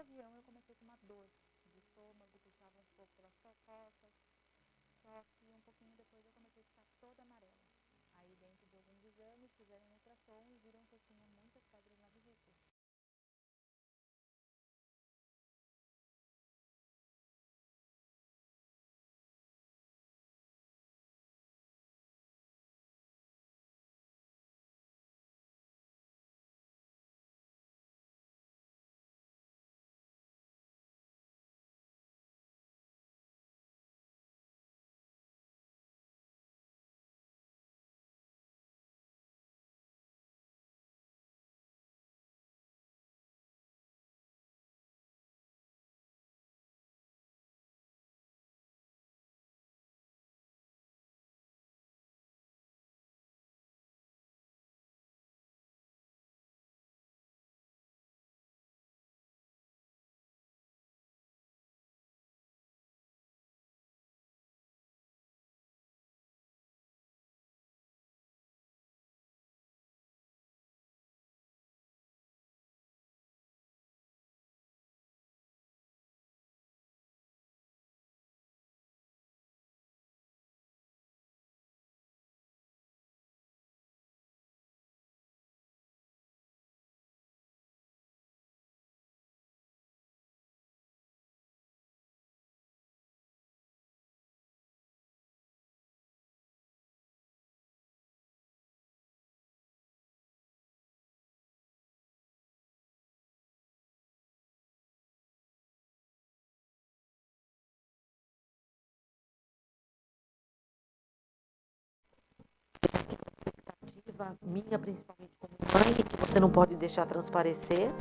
avião eu comecei com uma dor de estômago, puxava um pouco pelas costas, só que um pouquinho depois eu comecei a ficar toda amarela. Aí dentro de alguns exames, fizeram um ultrassom e viram que eu tinha muitas pedras na vesícula. Minha, principalmente como mãe, que você não pode deixar transparecer.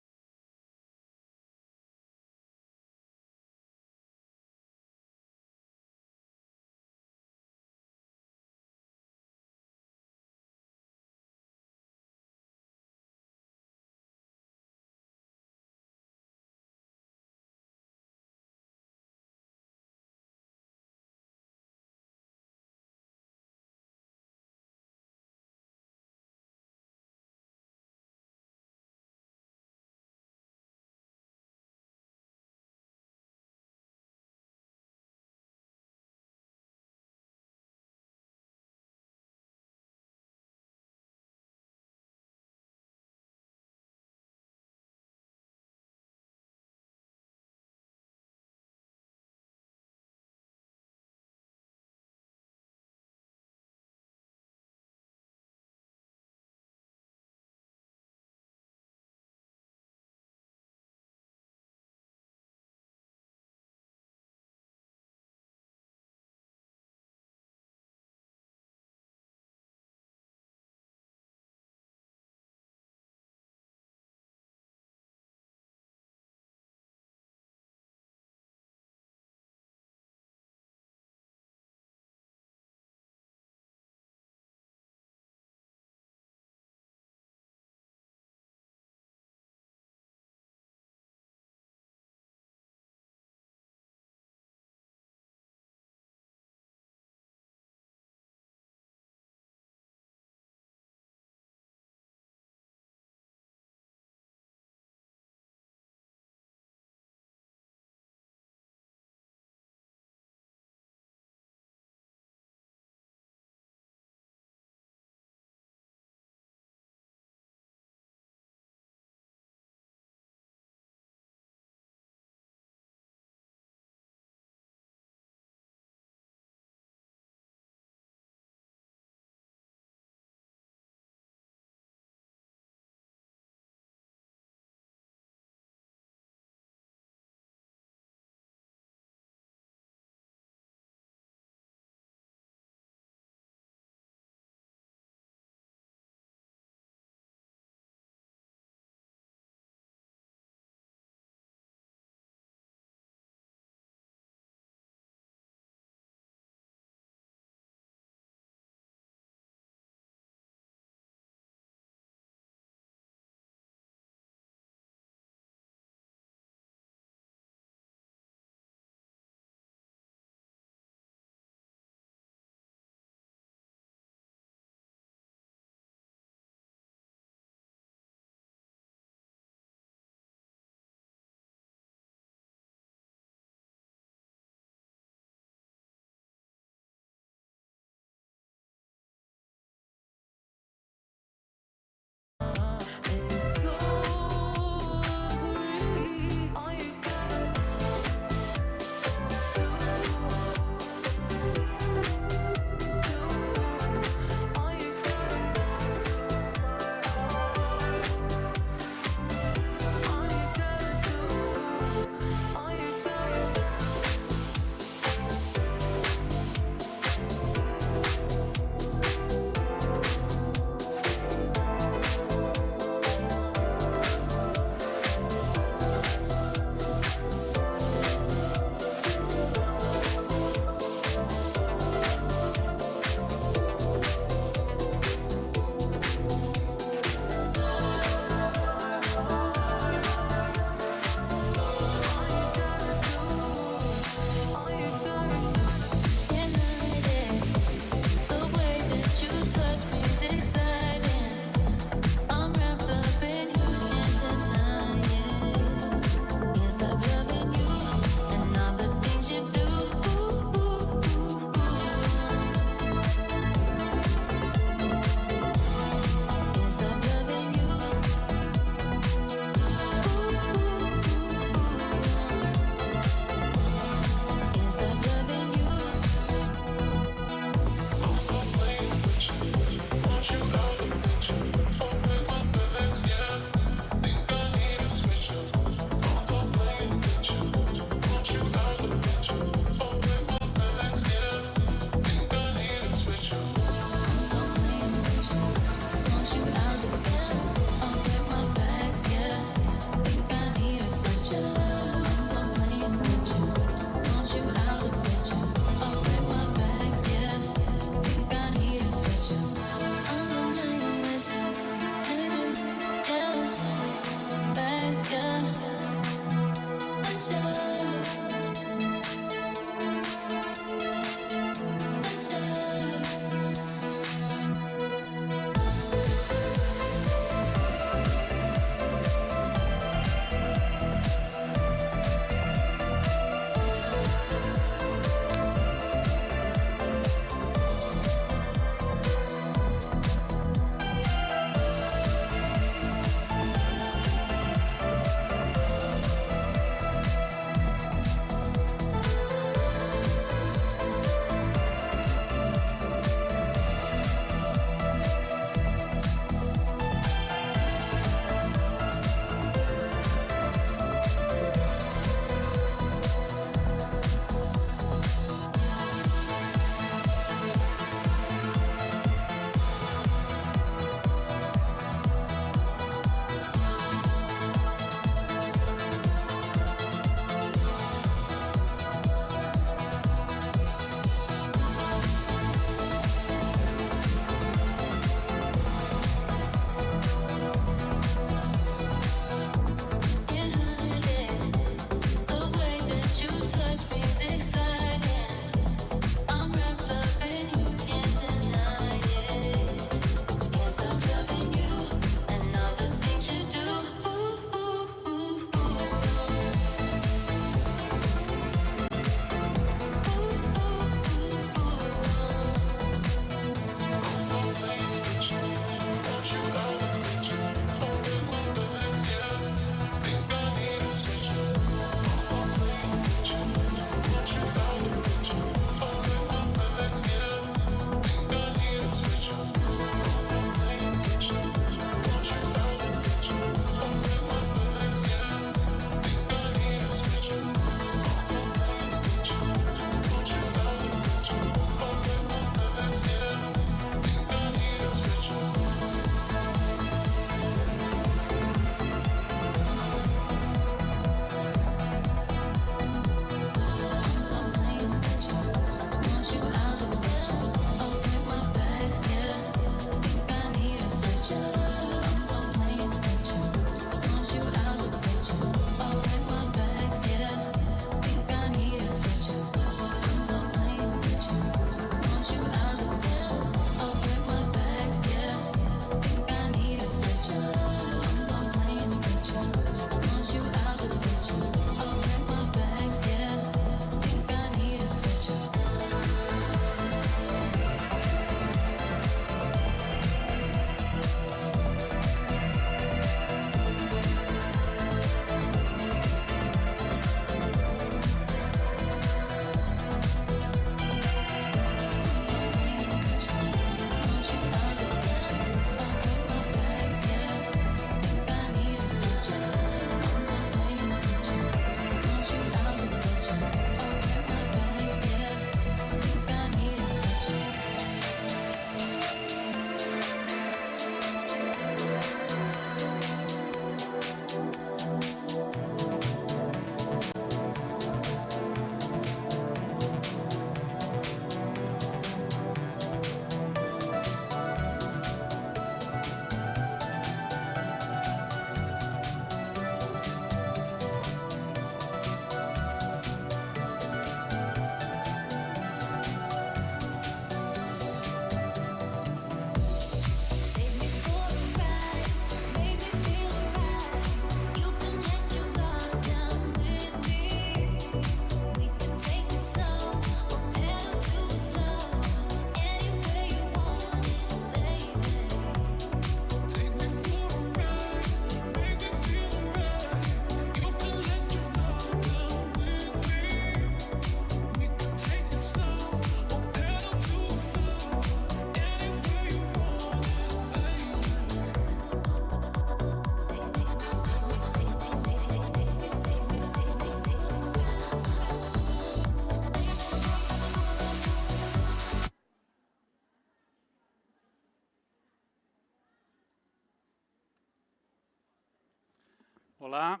Olá,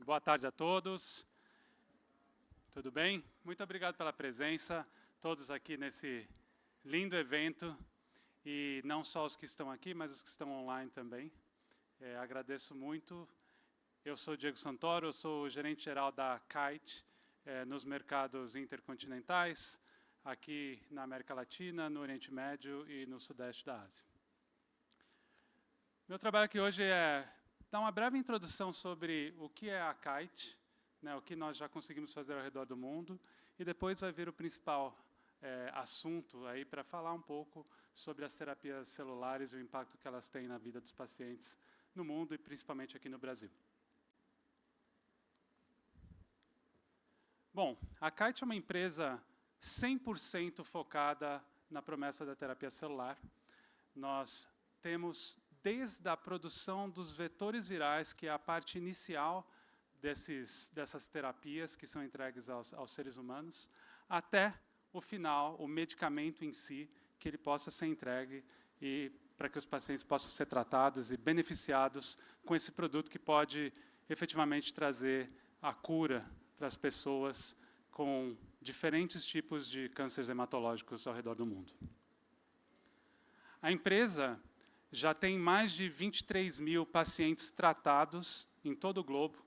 boa tarde a todos. Tudo bem? Muito obrigado pela presença, todos aqui nesse lindo evento, e não só os que estão aqui, mas os que estão online também. Agradeço muito. Eu sou Diego Santoro, eu sou o gerente-geral da Kite, nos mercados intercontinentais, aqui na América Latina, no Oriente Médio e no Sudeste da Ásia. Meu trabalho aqui hoje é dar uma breve introdução sobre o que é a Kite, né, o que nós já conseguimos fazer ao redor do mundo, e depois vai vir o principal assunto aí para falar um pouco sobre as terapias celulares e o impacto que elas têm na vida dos pacientes no mundo e principalmente aqui no Brasil. Bom, a Kite é uma empresa 100% focada na promessa da terapia celular. Nós temos desde a produção dos vetores virais, que é a parte inicial dessas terapias que são entregues aos seres humanos, até o final, o medicamento em si, que ele possa ser entregue e para que os pacientes possam ser tratados e beneficiados com esse produto que pode efetivamente trazer a cura para as pessoas com diferentes tipos de cânceres hematológicos ao redor do mundo. A empresa já tem mais de 23 mil pacientes tratados em todo o globo.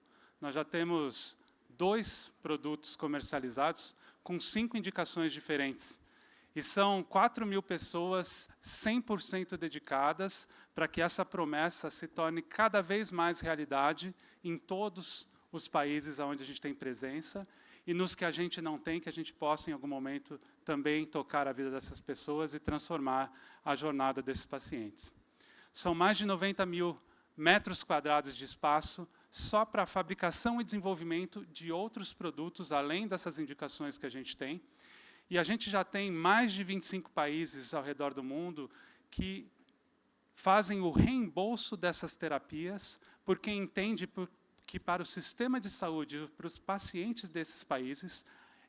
Nós já temos 2 produtos comercializados com 5 indicações diferentes. E são 4 mil pessoas 100% dedicadas para que essa promessa se torne cada vez mais realidade em todos os países onde a gente tem presença e nos que a gente não tem, que a gente possa, em algum momento, também tocar a vida dessas pessoas e transformar a jornada desses pacientes. São mais de 90 mil metros quadrados de espaço só para a fabricação e desenvolvimento de outros produtos, além dessas indicações que a gente tem. E a gente já tem mais de 25 países ao redor do mundo que fazem o reembolso dessas terapias, porque entende que para o sistema de saúde, para os pacientes desses países,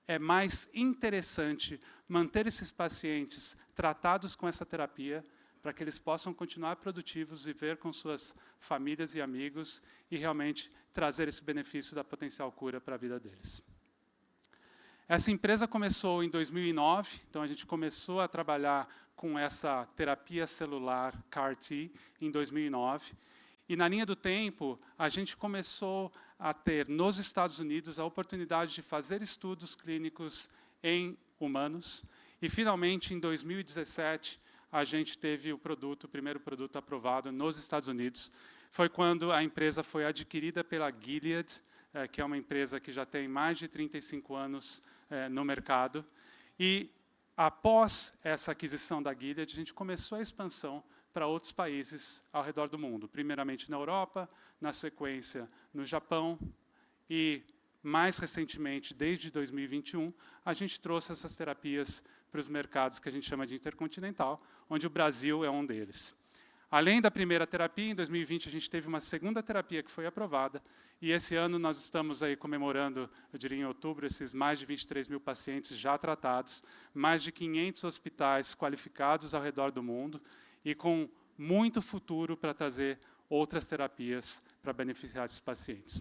é mais interessante manter esses pacientes tratados com essa terapia, para que eles possam continuar produtivos, viver com suas famílias e amigos e realmente trazer esse benefício da potencial cura para a vida deles. Essa empresa começou em 2009, então a gente começou a trabalhar com essa terapia celular CAR-T em 2009. E na linha do tempo, a gente começou a ter nos Estados Unidos a oportunidade de fazer estudos clínicos em humanos. E finalmente, em 2017, a gente teve o primeiro produto aprovado nos Estados Unidos. Foi quando a empresa foi adquirida pela Gilead, que é uma empresa que já tem mais de 35 anos no mercado. E após essa aquisição da Gilead, a gente começou a expansão para outros países ao redor do mundo. Primeiramente na Europa, na sequência no Japão e, mais recentemente, desde 2021, a gente trouxe essas terapias para os mercados que a gente chama de intercontinental, onde o Brasil é um deles. Além da primeira terapia, em 2020 a gente teve uma segunda terapia que foi aprovada, e esse ano nós estamos aí comemorando, eu diria em outubro, esses mais de 23 mil pacientes já tratados, mais de 500 hospitais qualificados ao redor do mundo, e com muito futuro para trazer outras terapias para beneficiar esses pacientes.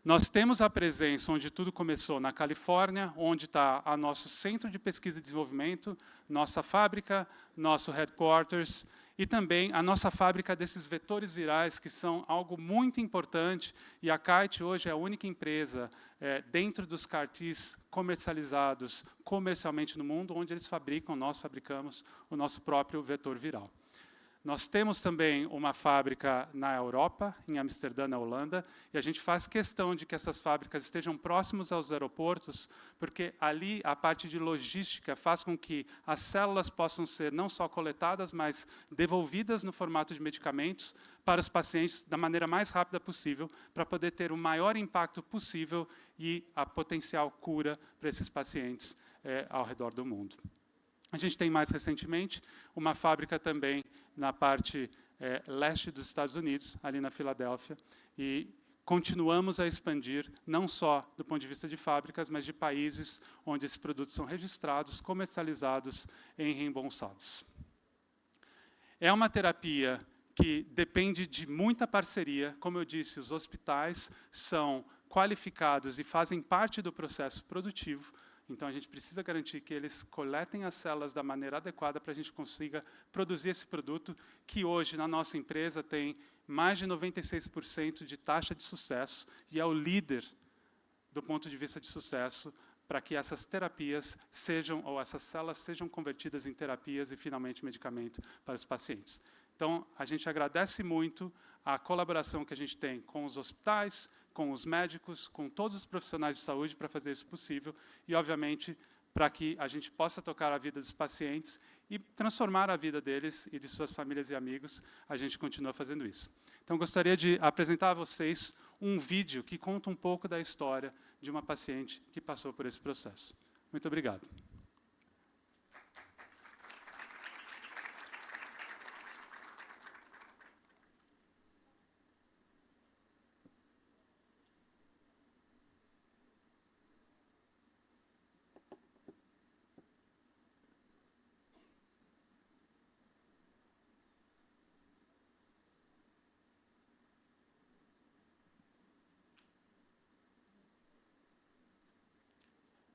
Nós temos a presença, onde tudo começou, na Califórnia, onde está o nosso centro de pesquisa e desenvolvimento, nossa fábrica, nosso headquarters, e também a nossa fábrica desses vetores virais, que são algo muito importante, e a Kite hoje é a única empresa dentro dos CAR-Ts comercializados comercialmente no mundo, onde nós fabricamos o nosso próprio vetor viral. Nós temos também uma fábrica na Europa, em Amsterdã, na Holanda, e a gente faz questão de que essas fábricas estejam próximas aos aeroportos, porque ali a parte de logística faz com que as células possam ser não só coletadas, mas devolvidas no formato de medicamentos para os pacientes da maneira mais rápida possível, para poder ter o maior impacto possível e a potencial cura para esses pacientes ao redor do mundo. A gente tem, mais recentemente, uma fábrica também na parte leste dos Estados Unidos, ali na Filadélfia, e continuamos a expandir, não só do ponto de vista de fábricas, mas de países onde esses produtos são registrados, comercializados e reembolsados. É uma terapia que depende de muita parceria. Como eu disse, os hospitais são qualificados e fazem parte do processo produtivo, então a gente precisa garantir que eles coletem as células da maneira adequada para a gente consiga produzir esse produto, que hoje na nossa empresa tem mais de 96% de taxa de sucesso e é o líder do ponto de vista de sucesso para que essas terapias sejam, ou essas células sejam convertidas em terapias e finalmente medicamento para os pacientes. Então, a gente agradece muito a colaboração que a gente tem com os hospitais, com os médicos, com todos os profissionais de saúde para fazer isso possível e, obviamente, para que a gente possa tocar a vida dos pacientes e transformar a vida deles e de suas famílias e amigos, a gente continua fazendo isso. Então, gostaria de apresentar a vocês um vídeo que conta um pouco da história de uma paciente que passou por esse processo. Muito obrigado.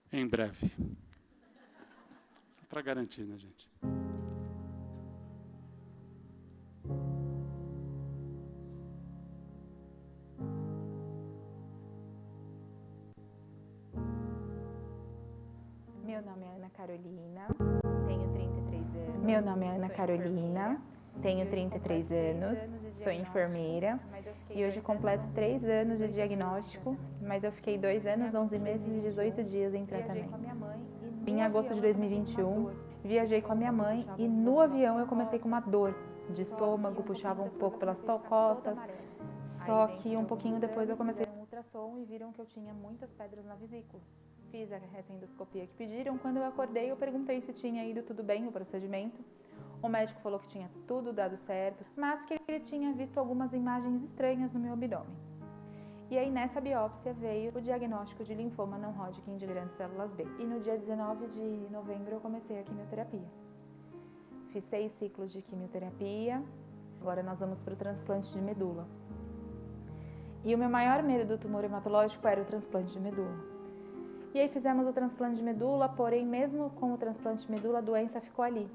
Em breve. Só para garantir, né, gente? Meu nome é Ana Carolina, tenho 33 anos. Meu nome é Ana Carolina, tenho 33 anos, sou enfermeira e hoje completo 3 anos de diagnóstico, mas eu fiquei 2 anos, 11 meses e 18 dias em tratamento. Em agosto de 2021, viajei com a minha mãe e no avião eu comecei com uma dor de estômago, puxava um pouco pelas costas, só que um pouquinho depois eu comecei um ultrassom e viram que eu tinha muitas pedras na vesícula. Fiz a recém-endoscopia que pediram. Quando eu acordei, eu perguntei se tinha ido tudo bem o procedimento. O médico falou que tinha tudo dado certo, mas que ele tinha visto algumas imagens estranhas no meu abdômen. E aí, nessa biópsia, veio o diagnóstico de linfoma não Hodgkin de grandes células B. E no dia 19 de novembro, eu comecei a quimioterapia. Fiz 6 ciclos de quimioterapia. Agora nós vamos para o transplante de medula. E o meu maior medo do tumor hematológico era o transplante de medula. E aí fizemos o transplante de medula, porém, mesmo com o transplante de medula, a doença ficou ali.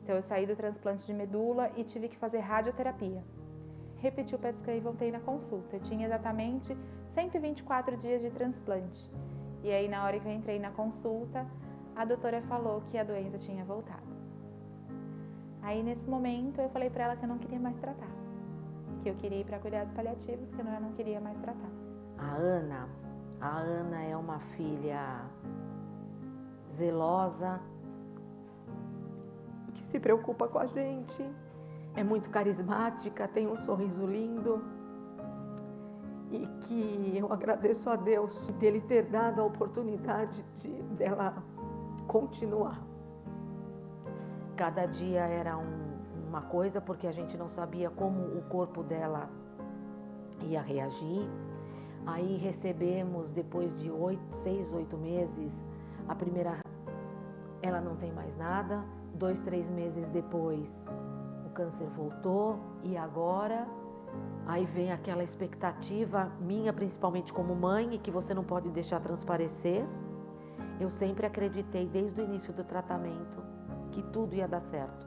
Então, eu saí do transplante de medula e tive que fazer radioterapia. Repeti o PET scan e voltei na consulta. Eu tinha exatamente 124 dias de transplante. E aí, na hora que eu entrei na consulta, a doutora falou que a doença tinha voltado. Aí, nesse momento, eu falei para ela que eu não queria mais tratar. Que eu queria ir para cuidados paliativos, que eu não queria mais tratar. A Ana é uma filha zelosa, que se preocupa com a gente, é muito carismática, tem um sorriso lindo e que eu agradeço a Deus dele ter dado a oportunidade dela continuar. Cada dia era uma coisa, porque a gente não sabia como o corpo dela ia reagir. Aí recebemos, depois de 6, 8 meses, a primeira, ela não tem mais nada. 2, 3 meses depois, o câncer voltou. E agora, aí vem aquela expectativa minha, principalmente como mãe, e que você não pode deixar transparecer. Eu sempre acreditei, desde o início do tratamento, que tudo ia dar certo.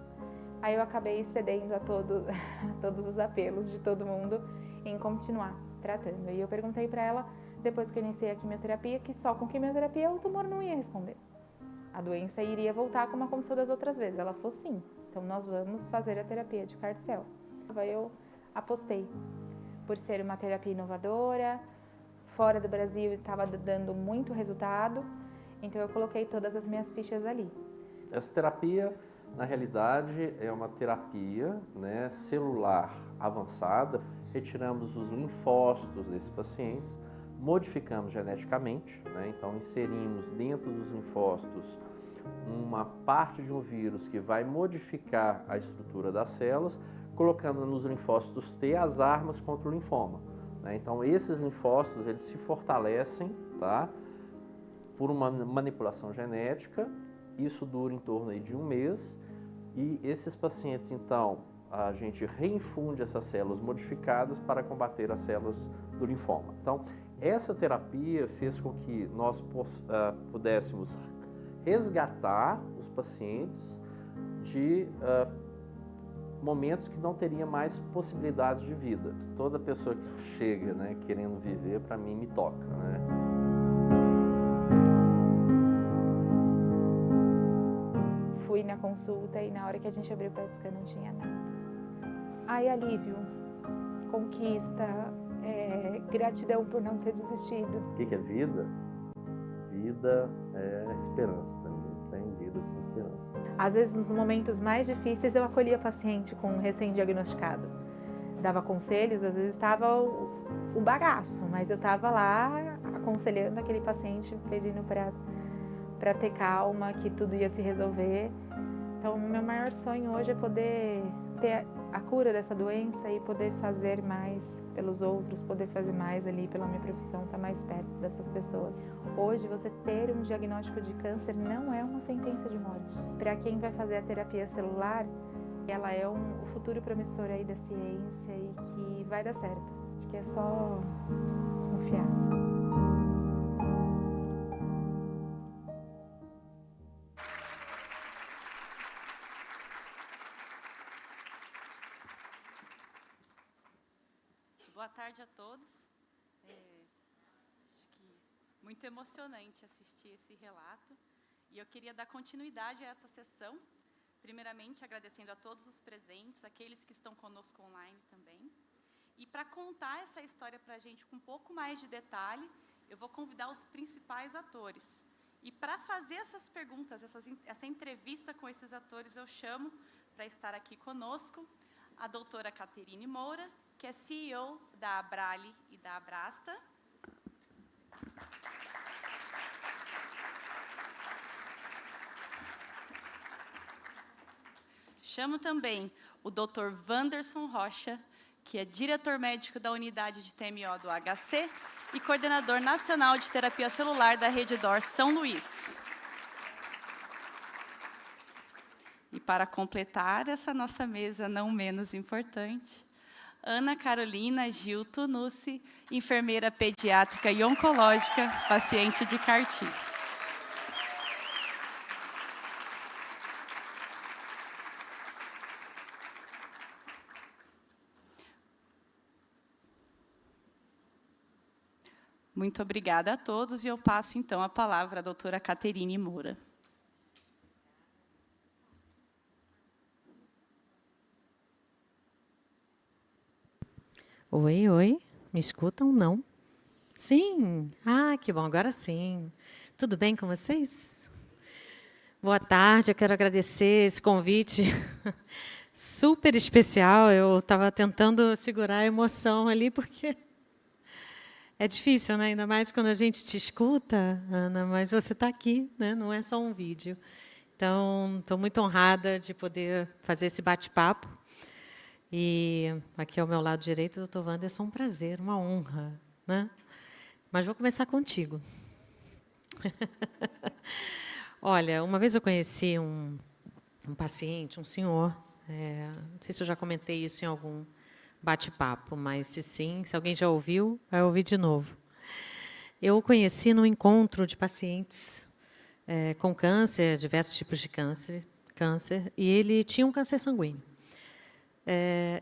Aí eu acabei cedendo a todos os apelos de todo mundo em continuar tratando. E eu perguntei para ela, depois que eu iniciei a quimioterapia, que só com quimioterapia o tumor não ia responder. A doença iria voltar como aconteceu das outras vezes. Ela falou sim, então nós vamos fazer a terapia de CAR-T-cell. Eu apostei por ser uma terapia inovadora, fora do Brasil estava dando muito resultado, então eu coloquei todas as minhas fichas ali. Essa terapia, na realidade, é uma terapia, né, celular avançada. Retiramos os linfócitos desses pacientes, modificamos geneticamente, né, então inserimos dentro dos linfócitos uma parte de um vírus que vai modificar a estrutura das células, colocando nos linfócitos T as armas contra o linfoma. Né? Então esses linfócitos eles se fortalecem, tá, por uma manipulação genética. Isso dura em torno aí de 1 mês. E esses pacientes, então, a gente reinfunde essas células modificadas para combater as células do linfoma. Então, essa terapia fez com que nós pudéssemos resgatar os pacientes de momentos que não teria mais possibilidades de vida. Toda pessoa que chega, né, querendo viver, para mim, me toca, né? Fui na consulta e na hora que a gente abriu o PET scan não tinha nada. Aí alívio, conquista, gratidão por não ter desistido. O que é vida? Vida é esperança para mim. Tem vida sem esperança. Às vezes, nos momentos mais difíceis, eu acolhia paciente com recém-diagnosticado. Dava conselhos, às vezes estava o bagaço, mas eu estava lá aconselhando aquele paciente, pedindo para ter calma, que tudo ia se resolver. Então, o meu maior sonho hoje é poder ter a cura dessa doença e poder fazer mais pelos outros, poder fazer mais ali pela minha profissão, estar mais perto dessas pessoas. Hoje, você ter um diagnóstico de câncer não é uma sentença de morte. Para quem vai fazer a terapia celular, ela é o futuro promissor aí da ciência e que vai dar certo. Acho que é só confiar. Boa tarde a todos. Acho que muito emocionante assistir esse relato. E eu queria dar continuidade a essa sessão, primeiramente agradecendo a todos os presentes, aqueles que estão conosco online também. E para contar essa história para a gente com um pouco mais de detalhe, eu vou convidar os principais atores. E para fazer essas perguntas, essa entrevista com esses atores, eu chamo para estar aqui conosco a doutora Caterine Moura, que é CEO da Abrale e da Abrasta. Chamo também o Dr. Wanderson Rocha, que é diretor médico da unidade de TMO do HC e coordenador nacional de terapia celular da Rede DOR São Luís. E para completar essa nossa mesa não menos importante, Ana Carolina Gil Tunucci, enfermeira pediátrica e oncológica, paciente de CAR-T. Muito obrigada a todos e eu passo, então, a palavra à doutora Caterine Moura. Oi, oi, me escutam? Não? Sim, que bom, agora sim. Tudo bem com vocês? Boa tarde, eu quero agradecer esse convite super especial. Eu estava tentando segurar a emoção ali, porque é difícil, né? Ainda mais quando a gente te escuta, Ana, mas você está aqui, né? Não é só um vídeo. Então, estou muito honrada de poder fazer esse bate-papo. E aqui ao meu lado direito, o doutor Wanderson, um prazer, uma honra, né? Mas vou começar contigo. Olha, uma vez eu conheci um paciente, um senhor, não sei se eu já comentei isso em algum bate-papo, mas se sim, se alguém já ouviu, vai ouvir de novo. Eu o conheci num encontro de pacientes com câncer, diversos tipos de câncer, e ele tinha um câncer sanguíneo.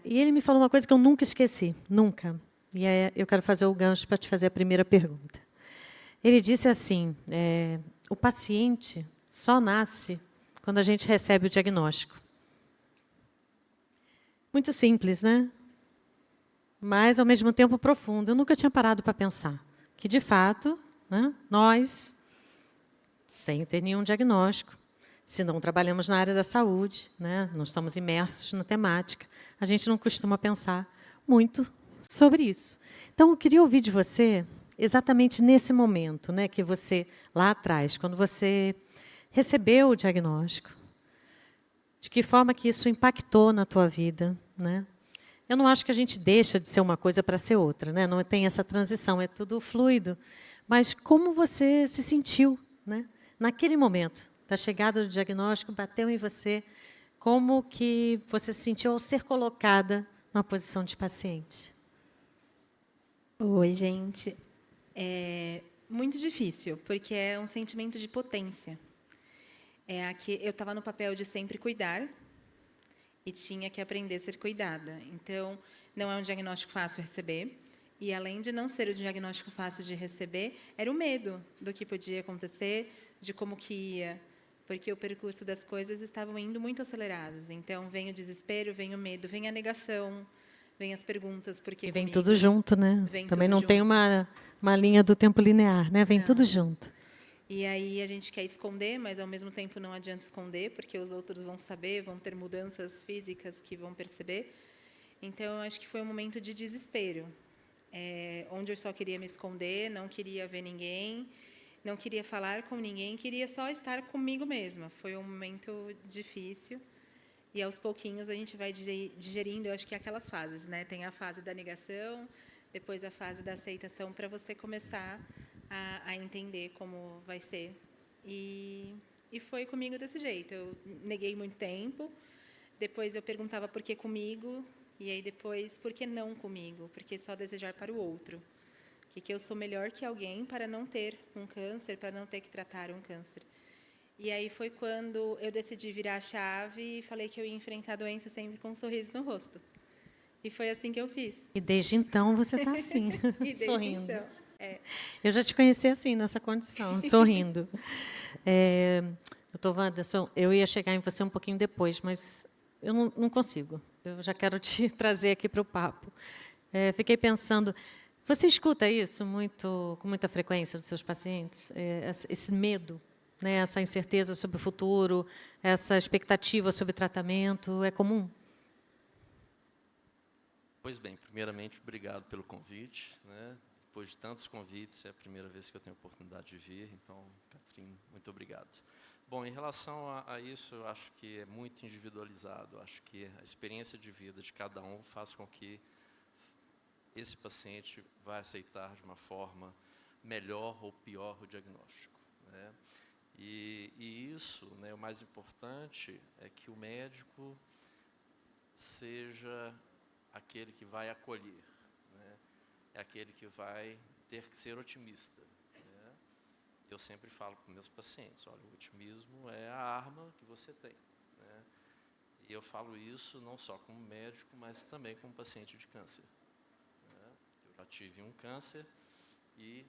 E ele me falou uma coisa que eu nunca esqueci, nunca. E eu quero fazer o gancho para te fazer a primeira pergunta. Ele disse assim, o paciente só nasce quando a gente recebe o diagnóstico. Muito simples, né? Mas, ao mesmo tempo, profundo. Eu nunca tinha parado para pensar que, de fato, né, nós, sem ter nenhum diagnóstico, se não trabalhamos na área da saúde, né, não estamos imersos na temática, a gente não costuma pensar muito sobre isso. Então, eu queria ouvir de você, exatamente nesse momento, né, que você, lá atrás, quando você recebeu o diagnóstico, de que forma que isso impactou na tua vida, né? Eu não acho que a gente deixa de ser uma coisa para ser outra, né? Não tem essa transição, é tudo fluido. Mas como você se sentiu, né, naquele momento? Da chegada do diagnóstico, bateu em você, como que você se sentiu ao ser colocada na posição de paciente? Oi, gente. É muito difícil, porque é um sentimento de potência. Eu estava no papel de sempre cuidar e tinha que aprender a ser cuidada. Então, não é um diagnóstico fácil receber. E, além de não ser um diagnóstico fácil de receber, era o medo do que podia acontecer, de como que ia, porque o percurso das coisas estavam indo muito acelerados. Então, vem o desespero, vem o medo, vem a negação, vem as perguntas, por que E vem comigo? tudo junto, né? Vem Também tudo não tem junto. uma linha do tempo linear, né? Vem Não. tudo junto. E aí a gente quer esconder, mas ao mesmo tempo não adianta esconder, porque os outros vão saber, vão ter mudanças físicas que vão perceber. Então, eu acho que foi um momento de desespero, onde eu só queria me esconder, não queria ver ninguém, não queria falar com ninguém, queria só estar comigo mesma. Foi um momento difícil. E, aos pouquinhos, a gente vai digerindo, eu acho que aquelas fases, né? Tem a fase da negação, depois a fase da aceitação, para você começar a entender como vai ser. E foi comigo desse jeito. Eu neguei muito tempo, depois eu perguntava por que comigo, e aí depois, por que não comigo? Por que só desejar para o outro? Que eu sou melhor que alguém para não ter um câncer, para não ter que tratar um câncer. E aí foi quando eu decidi virar a chave e falei que eu ia enfrentar a doença sempre com um sorriso no rosto. E foi assim que eu fiz. E desde então você está assim, E desde sorrindo. então, Eu já te conheci assim, nessa condição, sorrindo. Doutor Wanderson, eu ia chegar em você um pouquinho depois, mas eu não consigo. Eu já quero te trazer aqui para o papo. Fiquei pensando, você escuta isso com muita frequência dos seus pacientes? Esse medo, né, essa incerteza sobre o futuro, essa expectativa sobre tratamento, é comum? Pois bem, primeiramente, obrigado pelo convite, né? Depois de tantos convites, é a primeira vez que eu tenho a oportunidade de vir, então, Catherine, muito obrigado. Bom, em relação a isso, eu acho que é muito individualizado, eu acho que a experiência de vida de cada um faz com que esse paciente vai aceitar de uma forma melhor ou pior o diagnóstico, né? E isso, né, o mais importante é que o médico seja aquele que vai acolher, né? É aquele que vai ter que ser otimista, né? Eu sempre falo para meus pacientes, olha, o otimismo é a arma que você tem, né? E eu falo isso não só como médico, mas também como paciente de câncer, né? Eu já tive um câncer e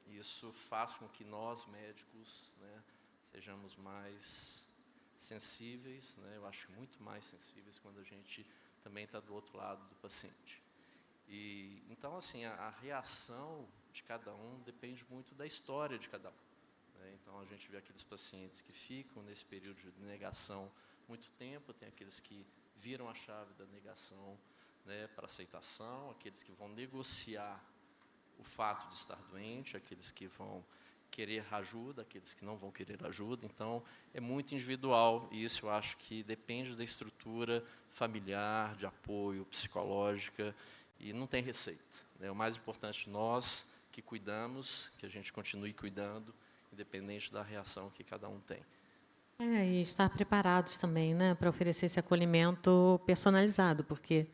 isso faz com que nós, médicos, né, sejamos mais sensíveis, né? Eu acho muito mais sensíveis quando a gente também está do outro lado do paciente. Então, assim, a reação de cada um depende muito da história de cada um, né? Então, a gente vê aqueles pacientes que ficam nesse período de negação muito tempo, tem aqueles que viram a chave da negação, né, para aceitação, aqueles que vão negociar o fato de estar doente, aqueles que vão querer ajuda, aqueles que não vão querer ajuda. Então, é muito individual, e isso eu acho que depende da estrutura familiar, de apoio, psicológica, e não tem receita, né? O mais importante, nós que cuidamos, que a gente continue cuidando, independente da reação que cada um tem. E estar preparados também, né, para oferecer esse acolhimento personalizado, porque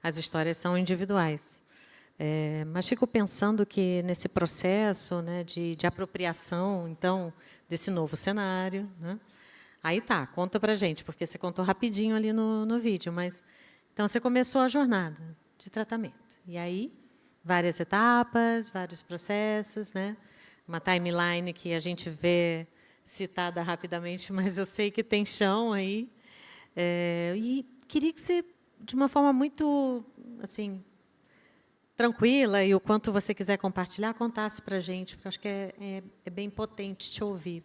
as histórias são individuais. Mas fico pensando que nesse processo, né, de apropriação, então, desse novo cenário, né, aí tá, conta para a gente, porque você contou rapidinho ali no vídeo, mas então você começou a jornada de tratamento. E aí, várias etapas, vários processos, né, uma timeline que a gente vê citada rapidamente, mas eu sei que tem chão aí. E queria que você, de uma forma muito assim, tranquila, e o quanto você quiser compartilhar, contasse para a gente, porque eu acho que é bem potente te ouvir.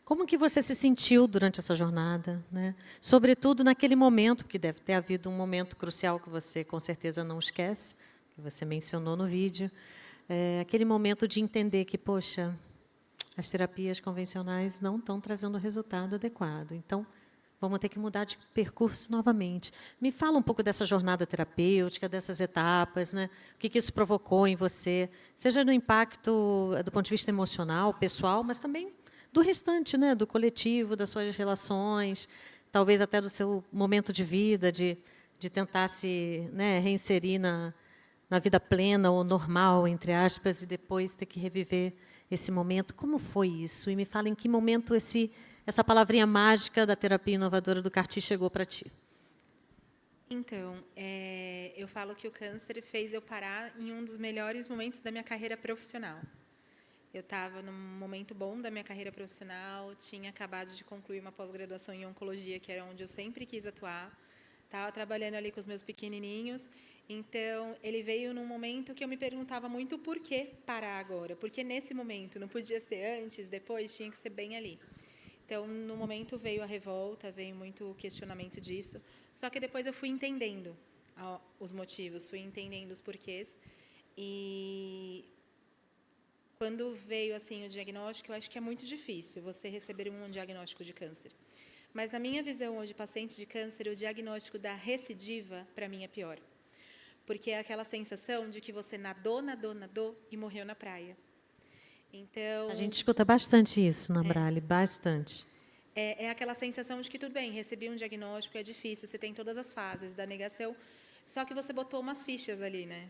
Como que você se sentiu durante essa jornada, né? Sobretudo naquele momento, porque deve ter havido um momento crucial que você, com certeza, não esquece, que você mencionou no vídeo, aquele momento de entender que, poxa, as terapias convencionais não estão trazendo o resultado adequado. Então, vamos ter que mudar de percurso novamente. Me fala um pouco dessa jornada terapêutica, dessas etapas, né? O que isso provocou em você, seja no impacto do ponto de vista emocional, pessoal, mas também do restante, né? Do coletivo, das suas relações. talvez até do seu momento de vida, de tentar se, né, reinserir na vida plena ou normal, entre aspas, e depois ter que reviver esse momento. Como foi isso? E me fala em que momento essa palavrinha mágica da terapia inovadora do CAR-T chegou para ti. Então, eu falo que o câncer fez eu parar em um dos melhores momentos da minha carreira profissional. Eu estava num momento bom da minha carreira profissional, tinha acabado de concluir uma pós-graduação em oncologia, que era onde eu sempre quis atuar. Estava trabalhando ali com os meus pequenininhos. Então, ele veio num momento que eu me perguntava muito por que parar agora. Porque nesse momento, não podia ser antes, depois, tinha que ser bem ali. Então, no momento veio a revolta, veio muito questionamento disso. Só que depois eu fui entendendo os motivos, fui entendendo os porquês. E quando veio assim o diagnóstico, eu acho que é muito difícil você receber um diagnóstico de câncer. Mas na minha visão hoje, paciente de câncer, o diagnóstico da recidiva para mim é pior. Porque é aquela sensação de que você nadou e morreu na praia. Então, a gente escuta bastante isso na Brale, bastante. É aquela sensação de que, tudo bem, recebi um diagnóstico, é difícil, você tem todas as fases da negação, só que você botou umas fichas ali, né?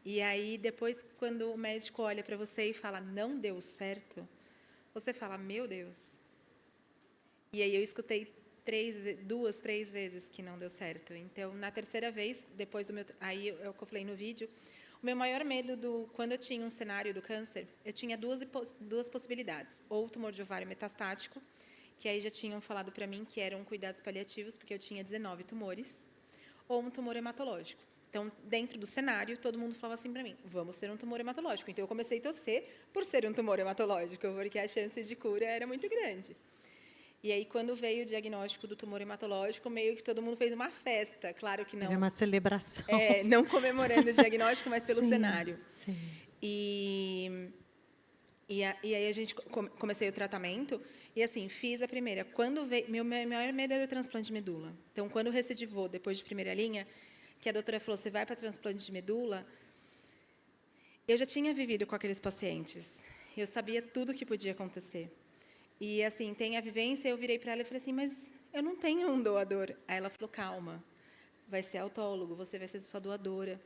E aí, depois, quando o médico olha para você e fala, não deu certo, você fala, meu Deus. E aí eu escutei 2, 3 vezes que não deu certo. Então, na terceira vez, depois do meu... Aí, eu falei no vídeo, o meu maior medo, quando eu tinha um cenário do câncer, eu tinha duas possibilidades. Ou tumor de ovário metastático, que aí já tinham falado para mim que eram cuidados paliativos, porque eu tinha 19 tumores, ou um tumor hematológico. Então, dentro do cenário, todo mundo falava assim para mim, vamos ter um tumor hematológico. Então, eu comecei a torcer por ser um tumor hematológico, porque a chance de cura era muito grande. E aí, quando veio o diagnóstico do tumor hematológico, meio que todo mundo fez uma festa. Claro que não... Teve uma celebração. Não comemorando o diagnóstico, mas pelo sim, cenário. Sim. E aí, comecei o tratamento. E, assim, fiz a primeira. Quando veio... Meu maior medo era o transplante de medula. Então, quando recidivou, depois de primeira linha, que a doutora falou, você vai para transplante de medula, eu já tinha vivido com aqueles pacientes. Eu sabia tudo o que podia acontecer. E, assim, tem a vivência, eu virei para ela e falei assim, mas eu não tenho um doador. Aí ela falou, calma, vai ser autólogo, você vai ser sua doadora.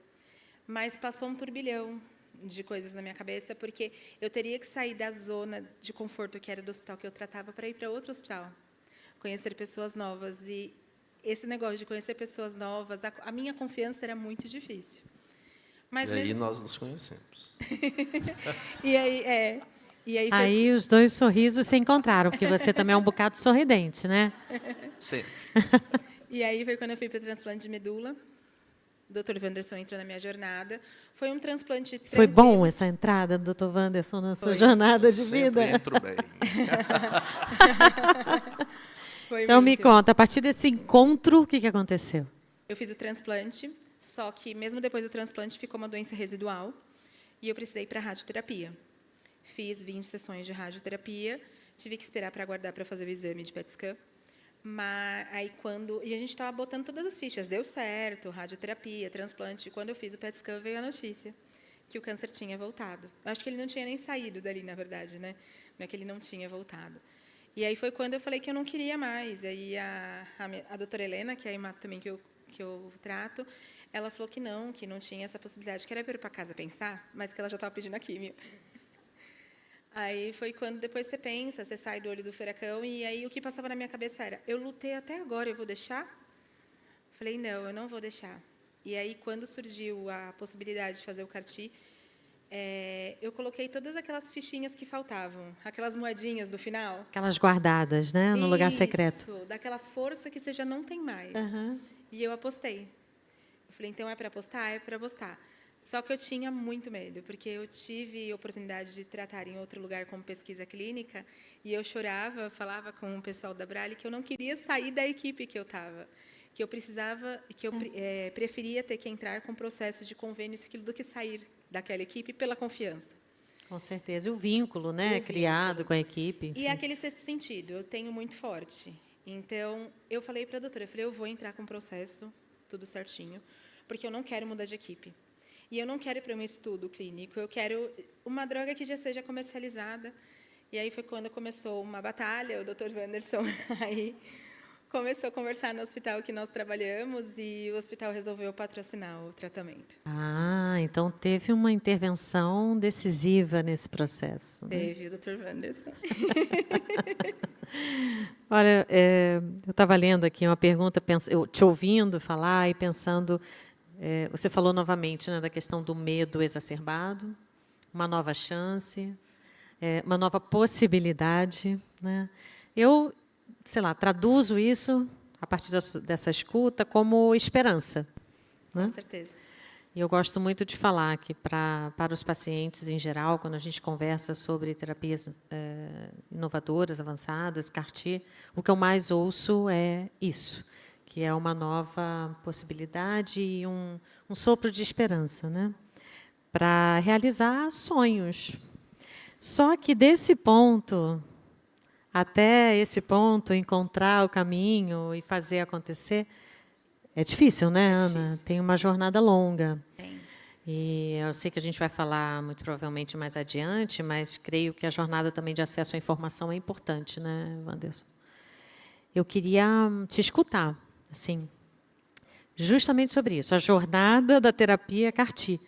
Mas passou um turbilhão de coisas na minha cabeça, porque eu teria que sair da zona de conforto que era do hospital que eu tratava para ir para outro hospital, conhecer pessoas novas. E esse negócio de conhecer pessoas novas, a minha confiança era muito difícil. Mas e aí nós nos conhecemos. Aí os dois sorrisos se encontraram, porque você também é um bocado sorridente, né? Sim. E aí foi quando eu fui para o transplante de medula. O Dr. Wanderson entrou na minha jornada. Foi um transplante tranquilo. Foi bom essa entrada do Dr. Wanderson na sua jornada de vida? Sempre entro bem. Então, me conta, a partir desse encontro, o que aconteceu? Eu fiz o transplante, só que mesmo depois do transplante ficou uma doença residual e eu precisei ir para a radioterapia. Fiz 20 sessões de radioterapia, tive que esperar para aguardar para fazer o exame de PET scan. Mas aí e a gente estava botando todas as fichas, deu certo, radioterapia, transplante. E quando eu fiz o PET scan, veio a notícia que o câncer tinha voltado. Eu acho que ele não tinha nem saído dali, na verdade, né? Não é que ele não tinha voltado. E aí foi quando eu falei que eu não queria mais. Aí a doutora Helena, que é a hemato também que eu trato, ela falou que não tinha essa possibilidade, que era para ir para casa pensar, mas que ela já estava pedindo a químio. Aí foi quando depois você pensa, você sai do olho do furacão, e aí o que passava na minha cabeça era, eu lutei até agora, eu vou deixar? Falei, não, eu não vou deixar. E aí, quando surgiu a possibilidade de fazer o CAR-T, eu coloquei todas aquelas fichinhas que faltavam, aquelas moedinhas do final. Aquelas guardadas, né, no lugar secreto. Isso, daquelas forças que você já não tem mais. Uhum. E eu apostei. Eu falei, então é para apostar? É para apostar. Só que eu tinha muito medo, porque eu tive a oportunidade de tratar em outro lugar como pesquisa clínica, e eu chorava, falava com o pessoal da Brale que eu não queria sair da equipe que eu estava, que eu precisava, que eu preferia ter que entrar com processo de convênio, isso, aquilo, do que sair daquela equipe pela confiança. Com certeza. E o vínculo, né, criado com a equipe. Enfim. E aquele sexto sentido, eu tenho muito forte. Então, eu falei para a doutora, eu falei, eu vou entrar com processo, tudo certinho, porque eu não quero mudar de equipe. E eu não quero ir para um estudo clínico, eu quero uma droga que já seja comercializada. E aí foi quando começou uma batalha, o Dr. Wanderson aí começou a conversar no hospital que nós trabalhamos e o hospital resolveu patrocinar o tratamento. Ah, então teve uma intervenção decisiva nesse processo. Né? Teve o Dr. Wanderson. Olha, eu estava lendo aqui uma pergunta, eu te ouvindo falar e pensando, você falou novamente, né, da questão do medo exacerbado, uma nova chance, uma nova possibilidade. Né? Eu, sei lá, traduzo isso, a partir dessa escuta, como esperança. Né? Com certeza. E eu gosto muito de falar que, para os pacientes em geral, quando a gente conversa sobre terapias inovadoras, avançadas, CAR-T, o que eu mais ouço é isso, que é uma nova possibilidade e um sopro de esperança, né? Para realizar sonhos. Só que desse ponto, até esse ponto, encontrar o caminho e fazer acontecer, é difícil, né, Ana? Difícil. Tem uma jornada longa. Tem. E eu sei que a gente vai falar muito provavelmente mais adiante, mas creio que a jornada também de acesso à informação é importante, né, Wanderson? Eu queria te escutar, assim, justamente sobre isso, a jornada da terapia CAR-T.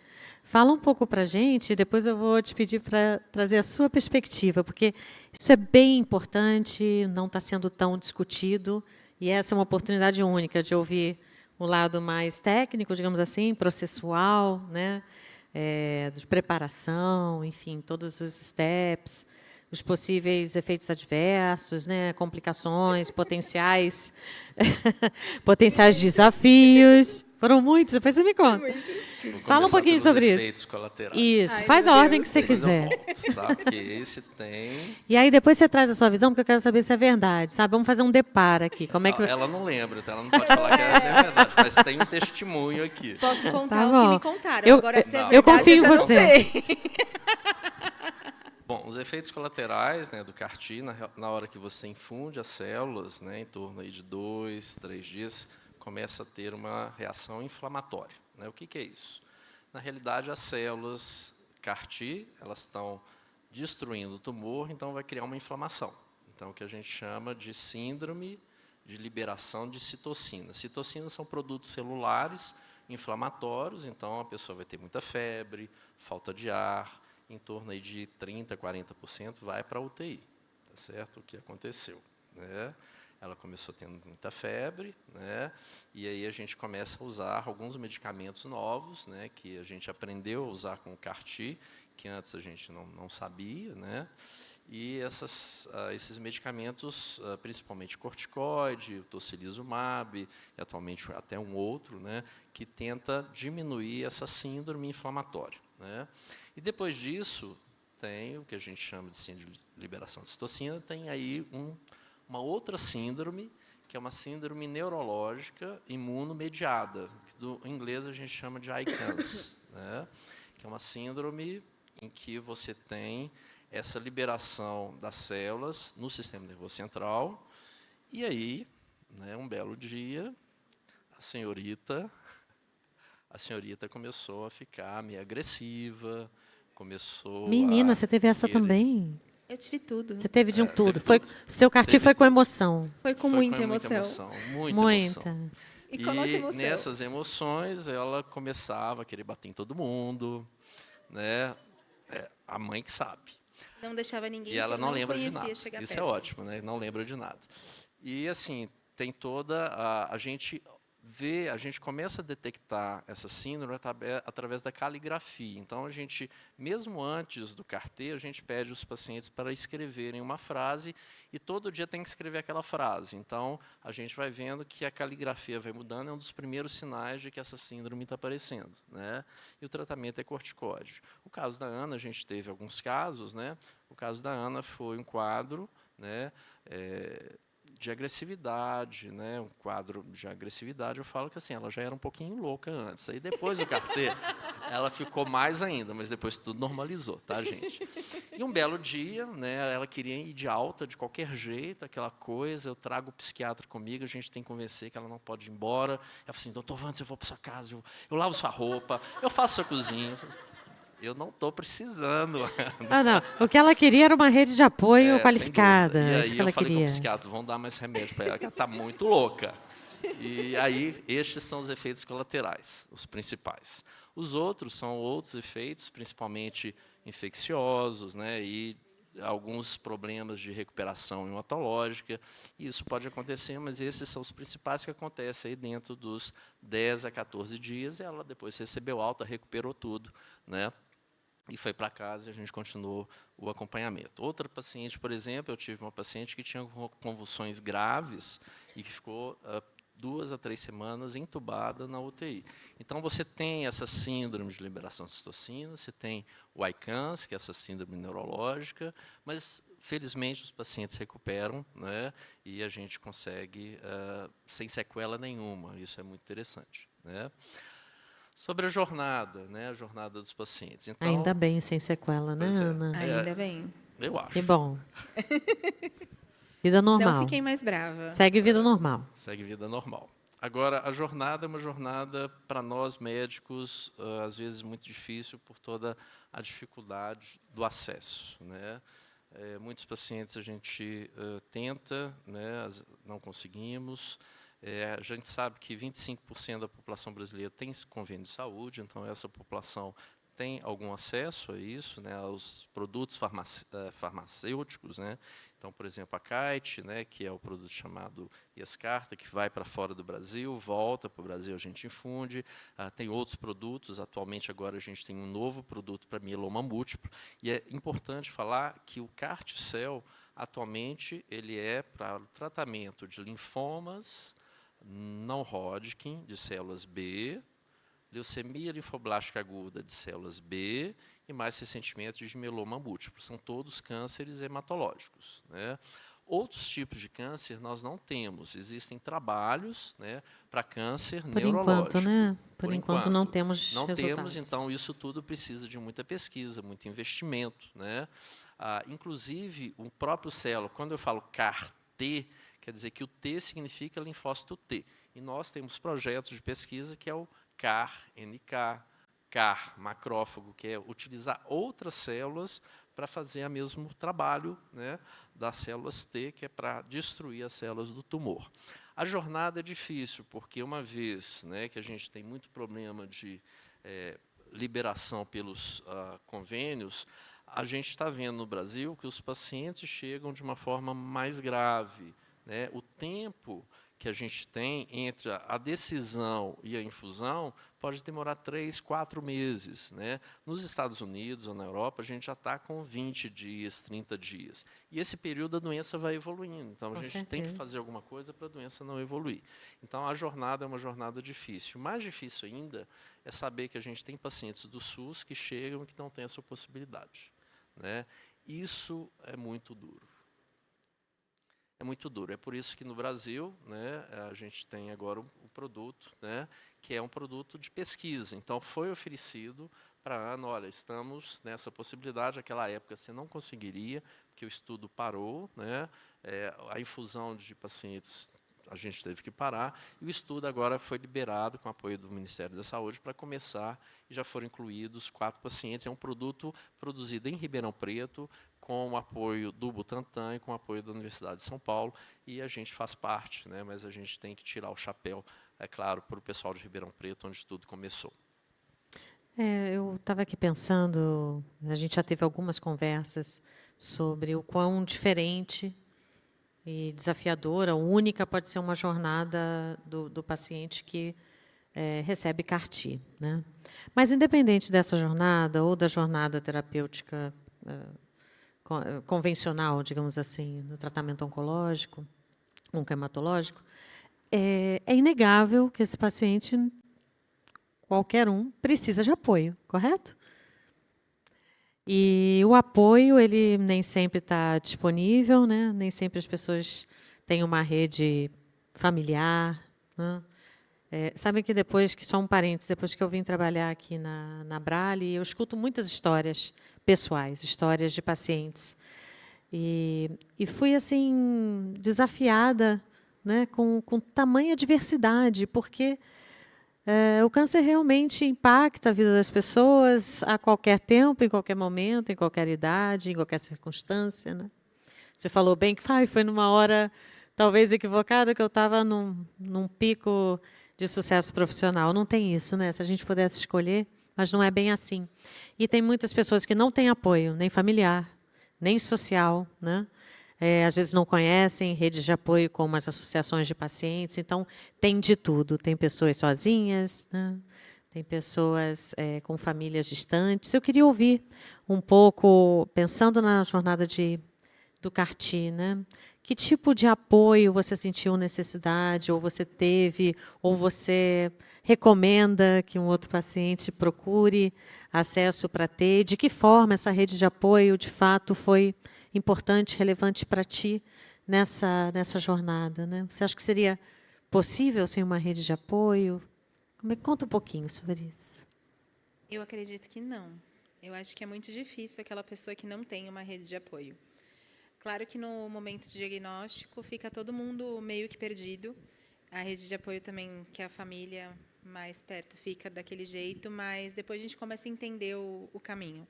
Fala um pouco para a gente, depois eu vou te pedir para trazer a sua perspectiva, porque isso é bem importante, não está sendo tão discutido, e essa é uma oportunidade única de ouvir o lado mais técnico, digamos assim, processual, né, de preparação, enfim, todos os steps, os possíveis efeitos adversos, né, complicações, potenciais desafios. Foram muitos, depois você me conta. Fala um pouquinho sobre isso. Efeitos colaterais. Isso, Ai, faz meu a ordem Deus. que você Depois eu quiser. volto, tá? Porque esse tem... E aí depois você traz a sua visão, porque eu quero saber se é verdade, sabe? Vamos fazer um deparo aqui. Como é que... Ela não lembra, então ela não pode falar que é verdade, mas tem um testemunho aqui. Posso contar Tá o bom. que me contaram. Eu- Agora, se é eu verdade, confio em já não você. sei. Bom, os efeitos colaterais, né, do CAR-T, na hora que você infunde as células, né, em torno aí de 2, 3 dias, começa a ter uma reação inflamatória. Né? O que é isso? Na realidade, as células CAR-T, elas estão destruindo o tumor, então vai criar uma inflamação. Então, o que a gente chama de síndrome de liberação de citocina. Citocinas são produtos celulares inflamatórios, então a pessoa vai ter muita febre, falta de ar, em torno aí de 30%, 40% vai para a UTI. Tá certo? O que aconteceu? Né? Ela começou tendo muita febre, né? E aí a gente começa a usar alguns medicamentos novos, né? Que a gente aprendeu a usar com o CAR-T, que antes a gente não sabia, né? E esses medicamentos, principalmente corticoide, o tocilizumab, e atualmente até um outro, né? Que tenta diminuir essa síndrome inflamatória, né? E depois disso, tem o que a gente chama de síndrome de liberação de citocina, tem aí uma outra síndrome, que é uma síndrome neurológica imunomediada, que em inglês a gente chama de ICANS, né? Que é uma síndrome em que você tem essa liberação das células no sistema nervoso central, e aí, né, um belo dia, a senhorita começou a ficar meio agressiva, começou Menina, você teve essa querer- também? Eu tive tudo. Você teve de um tudo. teve Foi, tudo. seu CAR-T Teve foi com tudo. emoção. Foi com Foi muita emoção. muita Muita. emoção. E coloca emoção. Nessas emoções, ela começava a querer bater em todo mundo, né? A mãe que sabe. Não deixava ninguém E ela que não não lembra de conhecia nada. chegar Isso perto. é ótimo, né? Não lembra de nada. E assim, tem toda a gente começa a detectar essa síndrome através da caligrafia. Então, a gente, mesmo antes do CAR-T, a gente pede os pacientes para escreverem uma frase e todo dia tem que escrever aquela frase. Então, a gente vai vendo que a caligrafia vai mudando, é um dos primeiros sinais de que essa síndrome está aparecendo, né? E o tratamento é corticóide. O caso da Ana, a gente teve alguns casos, né? O caso da Ana foi um quadro, né, de agressividade, né? Um quadro de agressividade, eu falo que assim, ela já era um pouquinho louca antes. Aí depois do CAR-T, ela ficou mais ainda, mas depois tudo normalizou, tá, gente? E um belo dia, né, ela queria ir de alta de qualquer jeito, aquela coisa, eu trago o psiquiatra comigo, a gente tem que convencer que ela não pode ir embora. Ela falou assim, doutor Wanderson, eu vou para sua casa, eu lavo sua roupa, eu faço sua cozinha. eu não estou precisando. Ah, não. O que ela queria era uma rede de apoio Sem qualificada. dúvida. E Isso aí que ela eu falei com o queria. psiquiatra, vão dar mais remédio para ela, que ela está muito louca. E aí, estes são os efeitos colaterais, os principais. Os outros são outros efeitos, principalmente infecciosos, né, e alguns problemas de recuperação hematológica. Isso pode acontecer, mas esses são os principais que acontecem aí dentro dos 10 a 14 dias. E ela depois recebeu alta, recuperou tudo, né? E foi para casa e a gente continuou o acompanhamento. Outra paciente, por exemplo, eu tive uma paciente que tinha convulsões graves e que ficou 2 a 3 semanas entubada na UTI. Então, você tem essa síndrome de liberação de citocina, você tem o ICANS, que é essa síndrome neurológica, mas, felizmente, os pacientes recuperam, né, e a gente consegue sem sequela nenhuma. Isso é muito interessante, né? Sobre a jornada, né, a jornada dos pacientes. Então, Ainda bem, sem sequela, né, Ana? Ainda bem. Eu acho. Que bom. Vida normal. Não fiquei mais brava. Segue vida normal. Segue vida normal. Agora, a jornada é uma jornada, para nós médicos, às vezes muito difícil por toda a dificuldade do acesso, né? Muitos pacientes a gente tenta, né, não conseguimos. A gente sabe que 25% da população brasileira tem convênio de saúde, então essa população tem algum acesso a isso, né, aos produtos farmacêuticos, né? Então, por exemplo, a Kite, né, que é o produto chamado Yescarta, que vai para fora do Brasil, volta para o Brasil, a gente infunde. Tem outros produtos, atualmente agora a gente tem um novo produto para mieloma múltiplo. E é importante falar que o Carticel, atualmente, ele é para o tratamento de linfomas não Hodgkin, de células B, leucemia linfoblástica aguda de células B e, mais recentemente, de mieloma múltiplo. São todos cânceres hematológicos, né? Outros tipos de câncer nós não temos. Existem trabalhos, né, para câncer neurológico. Enquanto, né? Por enquanto não temos Não resultados. temos, então isso tudo precisa de muita pesquisa, muito investimento, né? Inclusive, o próprio célula, quando eu falo CAR-T, quer dizer que o T significa linfócito T. E nós temos projetos de pesquisa que é o CAR-NK, CAR-macrófago, que é utilizar outras células para fazer o mesmo trabalho, né, das células T, que é para destruir as células do tumor. A jornada é difícil, porque uma vez, né, que a gente tem muito problema de liberação pelos convênios, a gente está vendo no Brasil que os pacientes chegam de uma forma mais grave, né? O tempo que a gente tem entre a decisão e a infusão pode demorar 3, 4 meses, né? Nos Estados Unidos ou na Europa, a gente já está com 20 dias, 30 dias. E esse período a doença vai evoluindo. Então, a gente tem que fazer alguma coisa para a doença não evoluir. Então, a jornada é uma jornada difícil. O mais difícil ainda é saber que a gente tem pacientes do SUS que chegam e que não têm essa possibilidade, né? Isso é muito duro. É muito duro. É por isso que no Brasil, né, a gente tem agora um produto, né, que é um produto de pesquisa. Então, foi oferecido para a Ana, olha, estamos nessa possibilidade. Naquela época você não conseguiria, porque o estudo parou, né, a infusão de pacientes a gente teve que parar, e o estudo agora foi liberado com o apoio do Ministério da Saúde para começar, e já foram incluídos 4 pacientes. É um produto produzido em Ribeirão Preto, com o apoio do Butantan e com o apoio da Universidade de São Paulo, e a gente faz parte, né, mas a gente tem que tirar o chapéu, é claro, para o pessoal de Ribeirão Preto, onde tudo começou. Eu estava aqui pensando, a gente já teve algumas conversas sobre o quão diferente e desafiadora, única pode ser uma jornada do paciente que recebe CAR-T, né? Mas, independente dessa jornada ou da jornada terapêutica convencional, digamos assim, no tratamento oncológico, oncohematológico, é inegável que esse paciente, qualquer um, precisa de apoio, correto? E o apoio, ele nem sempre está disponível, né? Nem sempre as pessoas têm uma rede familiar, né? Sabem que depois, que só um parênteses, depois que eu vim trabalhar aqui na Brale, eu escuto muitas histórias pessoais, histórias de pacientes. E fui assim desafiada, né, com tamanha diversidade, porque O câncer realmente impacta a vida das pessoas a qualquer tempo, em qualquer momento, em qualquer idade, em qualquer circunstância, né? Você falou bem que foi numa hora talvez equivocada que eu estava num pico de sucesso profissional. Não tem isso, né? Se a gente pudesse escolher, mas não é bem assim. E tem muitas pessoas que não têm apoio, nem familiar, nem social, né? Às vezes não conhecem redes de apoio como as associações de pacientes, então tem de tudo. Tem pessoas sozinhas, né? Tem pessoas com famílias distantes. Eu queria ouvir um pouco, pensando na jornada do CAR-T, né? Que tipo de apoio você sentiu necessidade, ou você teve, ou você recomenda que um outro paciente procure acesso para ter? De que forma essa rede de apoio, de fato, foi importante, relevante para ti nessa jornada, né? Você acha que seria possível sem uma rede de apoio? Conta um pouquinho sobre isso. Eu acredito que não. Eu acho que é muito difícil aquela pessoa que não tem uma rede de apoio. Claro que no momento de diagnóstico fica todo mundo meio que perdido. A rede de apoio também, que a família mais perto fica daquele jeito, mas depois a gente começa a entender o caminho.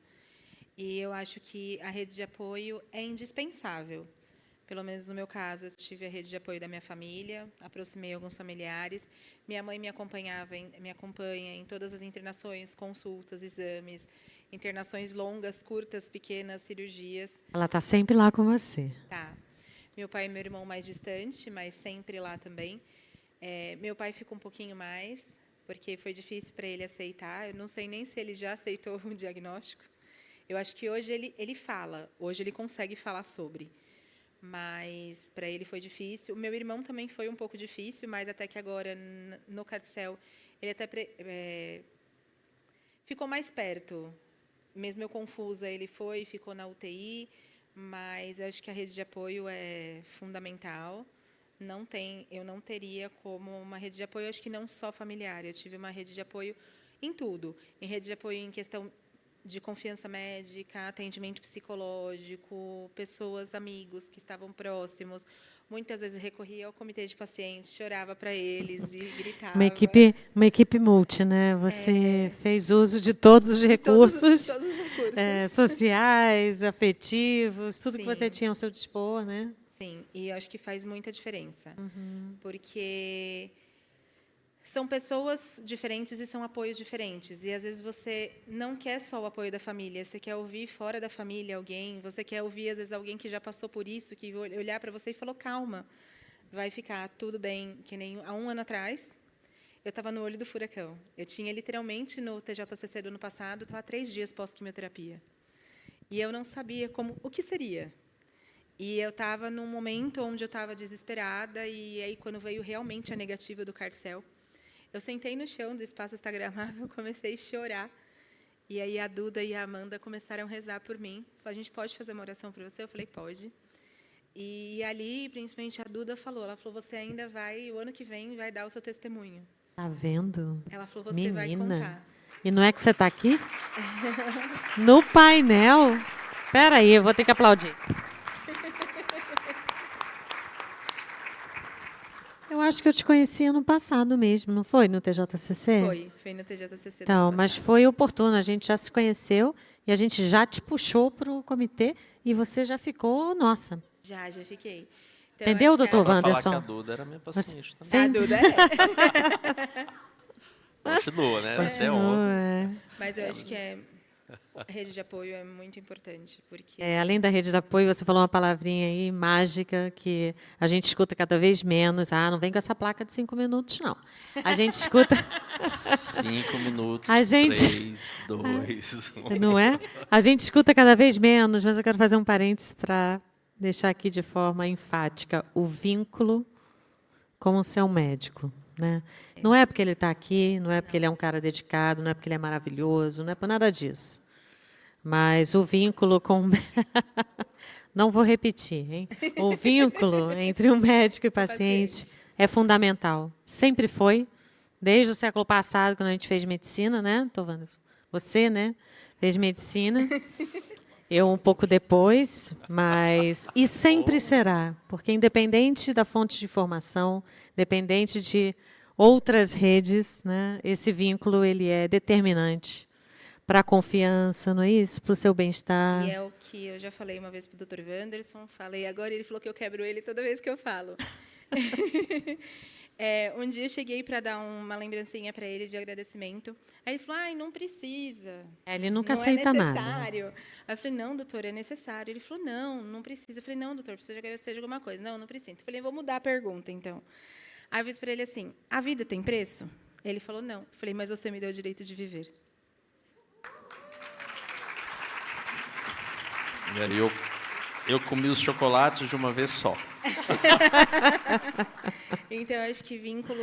E eu acho que a rede de apoio é indispensável. Pelo menos no meu caso, eu tive a rede de apoio da minha família, aproximei alguns familiares. Minha mãe me acompanha em todas as internações, consultas, exames, internações longas, curtas, pequenas, cirurgias. Ela está sempre lá com você. Tá. Meu pai e meu irmão mais distante, mas sempre lá também. Meu pai ficou um pouquinho mais, porque foi difícil para ele aceitar. Eu não sei nem se ele já aceitou o diagnóstico. Eu acho que hoje ele fala, hoje ele consegue falar sobre, mas para ele foi difícil. O meu irmão também foi um pouco difícil, mas até que agora, no CADCEL, ele até ficou mais perto. Mesmo eu confusa, ele ficou na UTI, mas eu acho que a rede de apoio é fundamental. Eu não teria como uma rede de apoio, acho que não só familiar. Eu tive uma rede de apoio em tudo, em rede de apoio em questão de confiança médica, atendimento psicológico, pessoas, amigos que estavam próximos. Muitas vezes recorria ao comitê de pacientes, chorava para eles e gritava. Uma equipe multi, né? Você fez uso de todos os recursos, todos os recursos. Sociais, afetivos, tudo que Sim. você tinha ao seu dispor, né? Sim, e eu acho que faz muita diferença. Porque são pessoas diferentes e são apoios diferentes. E, às vezes, você não quer só o apoio da família, você quer ouvir fora da família alguém, você quer ouvir, às vezes, alguém que já passou por isso, que olhar para você e falou, calma, vai ficar tudo bem. Que nem há um ano atrás, eu estava no olho do furacão. Eu tinha, literalmente, no TJCC do ano passado, estava 3 dias pós-quimioterapia. E eu não sabia o que seria. E eu estava num momento onde eu estava desesperada, e aí, quando veio realmente a negativa do CAR-T-cell, eu sentei no chão do espaço instagramável, comecei a chorar. E aí a Duda e a Amanda começaram a rezar por mim. A gente pode fazer uma oração para você? Eu falei, pode. E ali, principalmente, a Duda ela falou, você ainda vai, o ano que vem, vai dar o seu testemunho. Tá vendo? Ela falou, você vai contar. E não é que você está aqui? No painel? Espera aí, eu vou ter que aplaudir. Eu acho que eu te conheci ano passado mesmo, não foi? No TJCC? Foi no TJCC. Então, mas foi oportuno, a gente já se conheceu e a gente já te puxou para o comitê e você já ficou, nossa. Já fiquei. Então, entendeu, doutor Falar Wanderson? que a Duda era minha paciente também. Sim. A Duda Continua, né? Continua, Mas eu acho que a rede de apoio é muito importante, porque além da rede de apoio, você falou uma palavrinha aí mágica que a gente escuta cada vez menos. Não vem com essa placa de 5 minutos, não. A gente escuta... 5 minutos, A gente- 3, 2, 1. Não é? A gente escuta cada vez menos, mas eu quero fazer um parênteses para deixar aqui de forma enfática o vínculo com o seu médico. Né? Não é porque ele está aqui, não é porque ele é um cara dedicado, não é porque ele é maravilhoso, não é por nada disso. Mas o vínculo com... Não vou repetir, hein? O vínculo entre o médico e o paciente é fundamental. Sempre foi, desde o século passado, quando a gente fez medicina, né, Tovanes? Você, né? Fez medicina. Eu um pouco depois, mas... E sempre será, porque independente da fonte de informação, independente de outras redes, né? Esse vínculo ele é determinante para a confiança, não é isso? Para o seu bem-estar. E é o que eu já falei uma vez para o Dr. Wanderson, falei agora, e ele falou que eu quebro ele toda vez que eu falo. Um dia eu cheguei para dar uma lembrancinha para ele de agradecimento. Aí ele falou, ai, não precisa. Ele nunca não aceita é nada. necessário. Aí eu falei, não, doutor, é necessário. Ele falou, não, não precisa. Eu falei, não, doutor, precisa de agradecer de alguma coisa. Não, não precisa. Eu falei, vou mudar a pergunta, então. Aí eu fiz para ele assim, a vida tem preço? Ele falou, não. Eu falei, mas você me deu o direito de viver. E aí eu comi os chocolates de uma vez só. Então, eu acho que vínculo...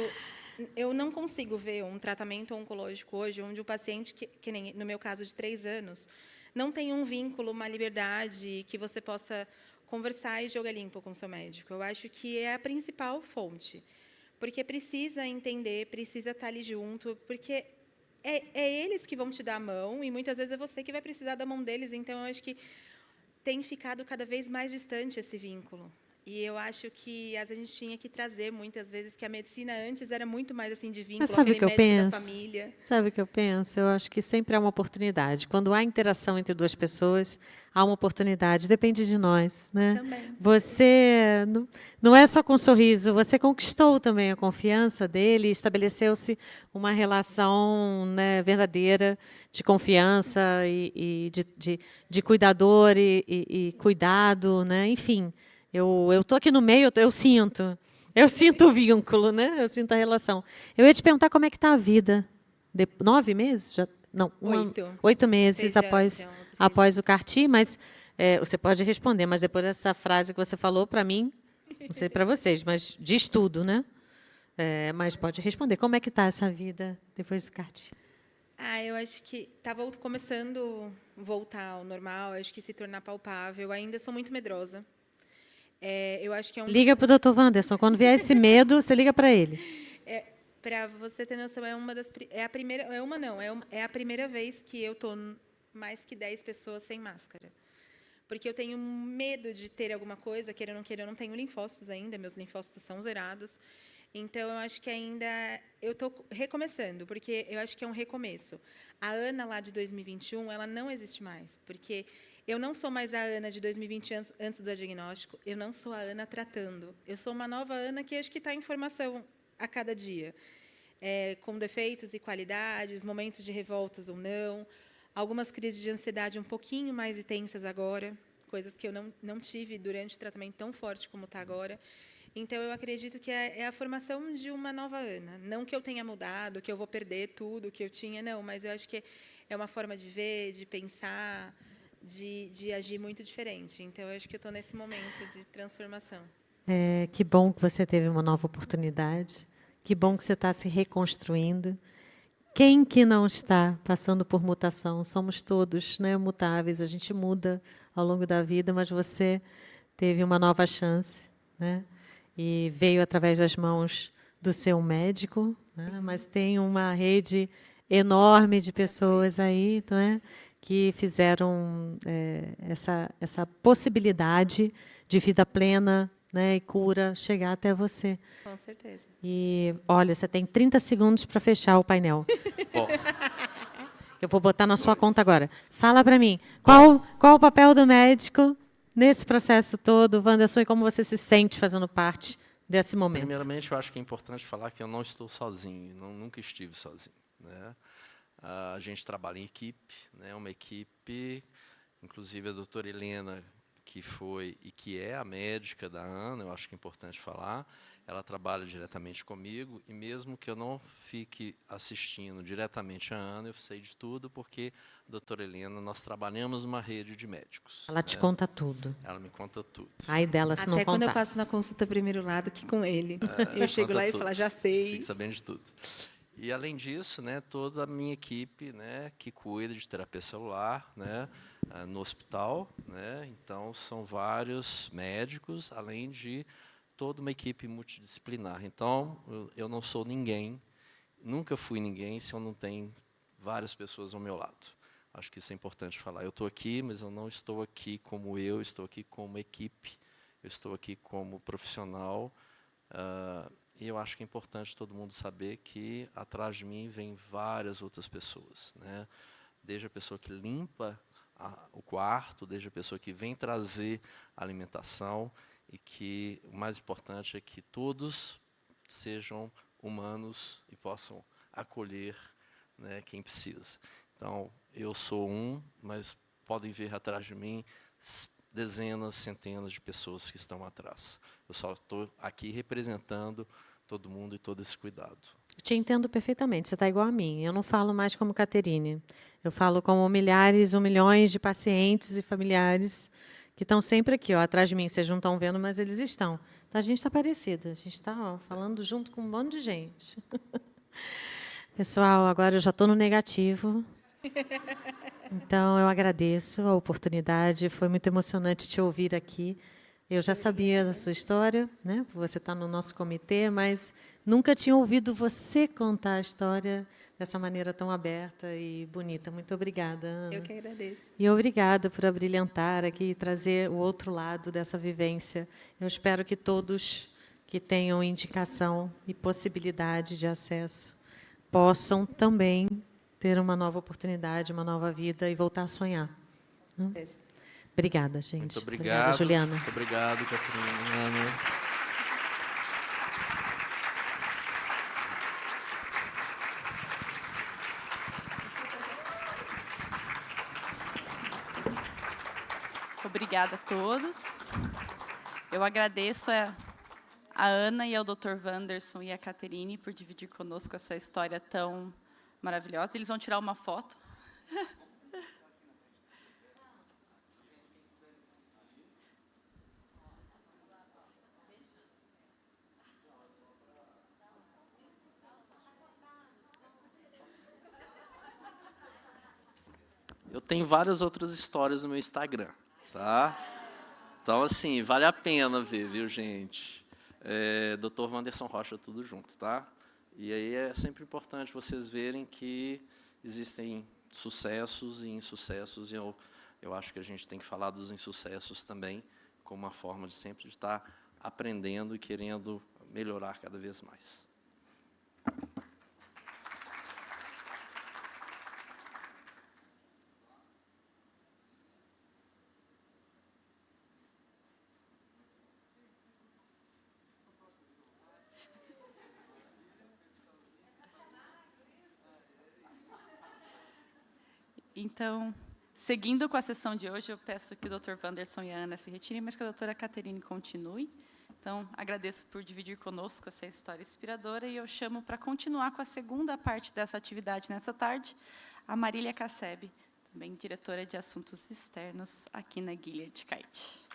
Eu não consigo ver um tratamento oncológico hoje onde o paciente, que nem no meu caso de 3 anos, não tem um vínculo, uma liberdade que você possa conversar e jogar limpo com o seu médico. Eu acho que é a principal fonte. Porque precisa entender, precisa estar ali junto, porque é eles que vão te dar a mão e, muitas vezes, é você que vai precisar da mão deles. Então, eu acho que tem ficado cada vez mais distante esse vínculo. E eu acho que a gente tinha que trazer, muitas vezes, que a medicina antes era muito mais assim de vínculo, Mas sabe o que eu médico da penso? família. Sabe o que eu penso? Eu acho que sempre há uma oportunidade. Quando há interação entre duas pessoas, há uma oportunidade. Depende de nós, né? Também. Você não é só com um sorriso, você conquistou também a confiança dele, estabeleceu-se uma relação, né, verdadeira de confiança e de cuidador e cuidado, né? Enfim, eu estou aqui no meio, eu sinto o vínculo, né? Eu sinto a relação. Eu ia te perguntar como é que está a vida. 9 meses? Não, 8 meses após o CAR-T, mas você pode responder, mas depois dessa frase que você falou, para mim, não sei para vocês, mas diz tudo, né? Mas pode responder. Como é que está essa vida depois do CAR-T? Eu acho que está começando a voltar ao normal, acho que se tornar palpável. Eu ainda sou muito medrosa. Eu acho que Liga para o Dr. Wanderson. Quando vier esse medo, você liga para ele. Para você ter noção, é a primeira vez que eu estou mais que 10 pessoas sem máscara. Porque eu tenho medo de ter alguma coisa, queira ou não queira, eu não tenho linfócitos ainda, meus linfócitos são zerados. Então, eu acho que ainda eu estou recomeçando, porque eu acho que é um recomeço. A Ana, lá de 2021, ela não existe mais, porque eu não sou mais a Ana de 2020 antes do diagnóstico, eu não sou a Ana tratando. Eu sou uma nova Ana que acho que está em formação a cada dia, com defeitos e qualidades, momentos de revoltas ou não, algumas crises de ansiedade um pouquinho mais intensas agora, coisas que eu não tive durante o tratamento tão forte como está agora. Então, eu acredito que é a formação de uma nova Ana. Não que eu tenha mudado, que eu vou perder tudo que eu tinha, não, mas eu acho que é uma forma de ver, de pensar, de agir muito diferente. Então, eu acho que eu estou nesse momento de transformação. Que bom que você teve uma nova oportunidade. Que bom que você está se reconstruindo. Quem que não está passando por mutação? Somos todos, né, mutáveis. A gente muda ao longo da vida, mas você teve uma nova chance, né? E veio através das mãos do seu médico, né? Mas tem uma rede enorme de pessoas aí, não é? Que fizeram essa possibilidade de vida plena, né, e cura chegar até você. Com certeza. E, olha, você tem 30 segundos para fechar o painel. Bom, Eu vou botar na sua conta agora. Fala para mim, qual o papel do médico nesse processo todo, Wanderson, e como você se sente fazendo parte desse momento? primeiramente, eu acho que é importante falar que eu não estou sozinho, nunca estive sozinho, né? A gente trabalha em equipe, né? Uma equipe, inclusive a doutora Helena, que foi e que é a médica da Ana, eu acho que é importante falar, ela trabalha diretamente comigo, e mesmo que eu não fique assistindo diretamente a Ana, eu sei de tudo, porque a doutora Helena, nós trabalhamos numa rede de médicos. Ela te conta tudo. Ela me conta tudo. Ai dela, se não Até quando eu contasse. passo na consulta primeiro lado, que com ele. Eu chego lá e falo, já sei. Fico sabendo de tudo. E, além disso, né, toda a minha equipe, né, que cuida de terapia celular, né, no hospital, né, então são vários médicos, além de toda uma equipe multidisciplinar. Então, eu não sou ninguém, nunca fui ninguém se eu não tenho várias pessoas ao meu lado. Acho que isso é importante falar. Eu estou aqui, mas eu não estou aqui como eu, estou aqui como equipe, eu estou aqui como profissional, E eu acho que é importante todo mundo saber que atrás de mim vem várias outras pessoas, né? Desde a pessoa que limpa o quarto, desde a pessoa que vem trazer alimentação, e que o mais importante é que todos sejam humanos e possam acolher, né, quem precisa. Então, eu sou mas podem ver atrás de mim dezenas, centenas de pessoas que estão atrás. Eu só estou aqui representando todo mundo e todo esse cuidado. Eu te entendo perfeitamente, você está igual a mim. Eu não falo mais como Caterine. Eu falo como milhares ou milhões de pacientes e familiares que estão sempre aqui, ó, atrás de mim. Vocês não estão vendo, mas eles estão. Então, a gente está parecida. A gente está falando junto com um monte de gente. Pessoal, agora eu já estou no negativo. Então, eu agradeço a oportunidade. Foi muito emocionante te ouvir aqui. Eu já sabia da sua história, né? Você está no nosso comitê, mas nunca tinha ouvido você contar a história dessa maneira tão aberta e bonita. Muito obrigada, Ana. Eu que agradeço. E obrigada por abrilhantar aqui e trazer o outro lado dessa vivência. Eu espero que todos que tenham indicação e possibilidade de acesso possam também ter uma nova oportunidade, uma nova vida e voltar a sonhar. Obrigada, gente. Muito obrigado. Obrigada, Juliana. Muito obrigado, Caterine, Ana. Obrigada a todos. Eu agradeço a Ana e ao Dr. Wanderson e a Caterine por dividir conosco essa história tão maravilhosa. Eles vão tirar uma foto. Eu tenho várias outras histórias no meu Instagram, tá? Então, assim, vale a pena ver, viu, gente? Dr. Wanderson Rocha, tudo junto, tá? E aí é sempre importante vocês verem que existem sucessos e insucessos, e eu acho que a gente tem que falar dos insucessos também, como uma forma de sempre estar aprendendo e querendo melhorar cada vez mais. Então, seguindo com a sessão de hoje, eu peço que o Dr. Wanderson e a Ana se retirem, mas que a doutora Caterine continue. Então, agradeço por dividir conosco essa história inspiradora e eu chamo para continuar com a segunda parte dessa atividade nessa tarde, a Marília Casseb, também diretora de Assuntos Externos aqui na Gilead Kite.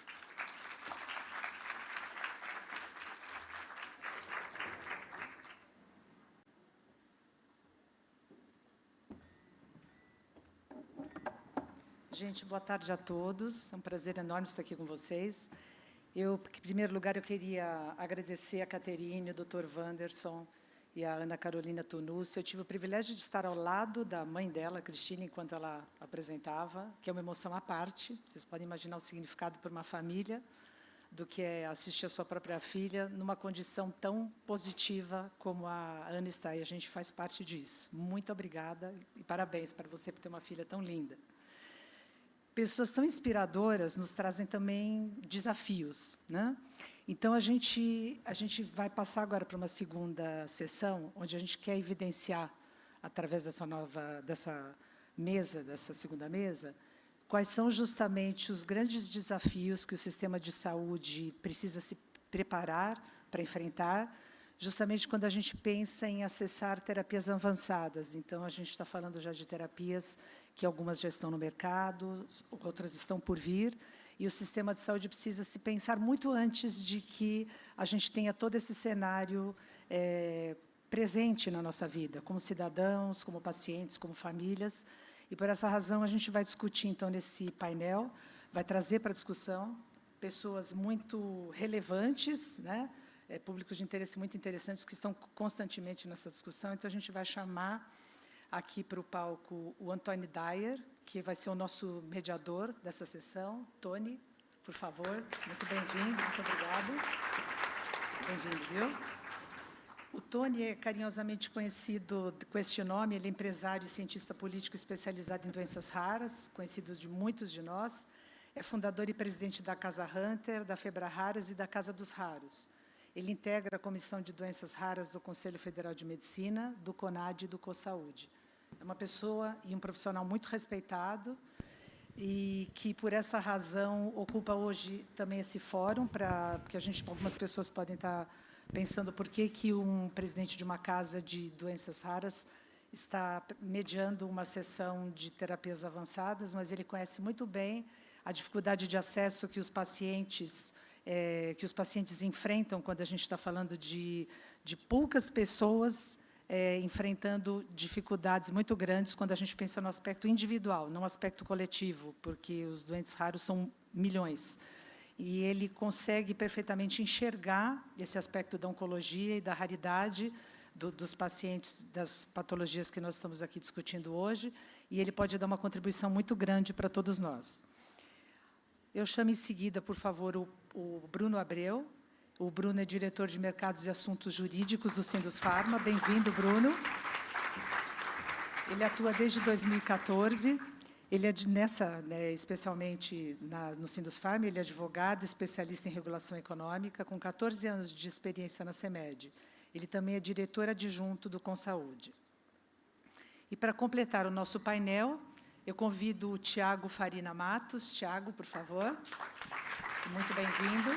Gente, boa tarde a todos. É um prazer enorme estar aqui com vocês. Em primeiro lugar, eu queria agradecer a Caterine, o Dr. Wanderson e a Ana Carolina Tunucci. Eu tive o privilégio de estar ao lado da mãe dela, Cristina, enquanto ela apresentava, que é uma emoção à parte. Vocês podem imaginar o significado para uma família do que é assistir a sua própria filha numa condição tão positiva como a Ana está, e a gente faz parte disso. Muito obrigada e parabéns para você por ter uma filha tão linda. Pessoas tão inspiradoras nos trazem também desafios, né? Então, a gente vai passar agora para uma segunda sessão, onde a gente quer evidenciar, através dessa segunda mesa, quais são justamente os grandes desafios que o sistema de saúde precisa se preparar para enfrentar, justamente quando a gente pensa em acessar terapias avançadas. Então, a gente está falando já de terapias que algumas já estão no mercado, outras estão por vir, e o sistema de saúde precisa se pensar muito antes de que a gente tenha todo esse cenário presente na nossa vida, como cidadãos, como pacientes, como famílias. E, por essa razão, a gente vai discutir, então, nesse painel, vai trazer para a discussão pessoas muito relevantes, né? Públicos de interesse muito interessantes que estão constantemente nessa discussão. Então, a gente vai chamar aqui para o palco o Antônio Dyer, que vai ser o nosso mediador dessa sessão. Tony, por favor, muito bem-vindo, muito obrigado. Bem-vindo, viu? Tony é carinhosamente conhecido com este nome. Ele é empresário e cientista político especializado em doenças raras, conhecido de muitos de nós. É fundador e presidente da Casa Hunter, da Febra Raras e da Casa dos Raros. Ele integra a Comissão de Doenças Raras do Conselho Federal de Medicina, do CONAD e do COSAúde. É uma pessoa e um profissional muito respeitado e que, por essa razão, ocupa hoje também esse fórum, porque algumas pessoas podem estar pensando por que um presidente de uma casa de doenças raras está mediando uma sessão de terapias avançadas, mas ele conhece muito bem a dificuldade de acesso que os pacientes enfrentam quando a gente está falando de poucas pessoas enfrentando dificuldades muito grandes quando a gente pensa no aspecto individual, não no aspecto coletivo, porque os doentes raros são milhões. E ele consegue perfeitamente enxergar esse aspecto da oncologia e da raridade dos pacientes, das patologias que nós estamos aqui discutindo hoje, e ele pode dar uma contribuição muito grande para todos nós. Eu chamo em seguida, por favor, o Bruno Abreu. O Bruno é diretor de Mercados e Assuntos Jurídicos do Sindusfarma. Bem-vindo, Bruno. Ele atua desde 2014. Ele é especialmente no Sindusfarma, ele é advogado, especialista em regulação econômica, com 14 anos de experiência na CEMED. Ele também é diretor adjunto do CONSAúde. E, para completar o nosso painel, eu convido o Tiago Farina Matos. Tiago, por favor. Muito bem-vindo.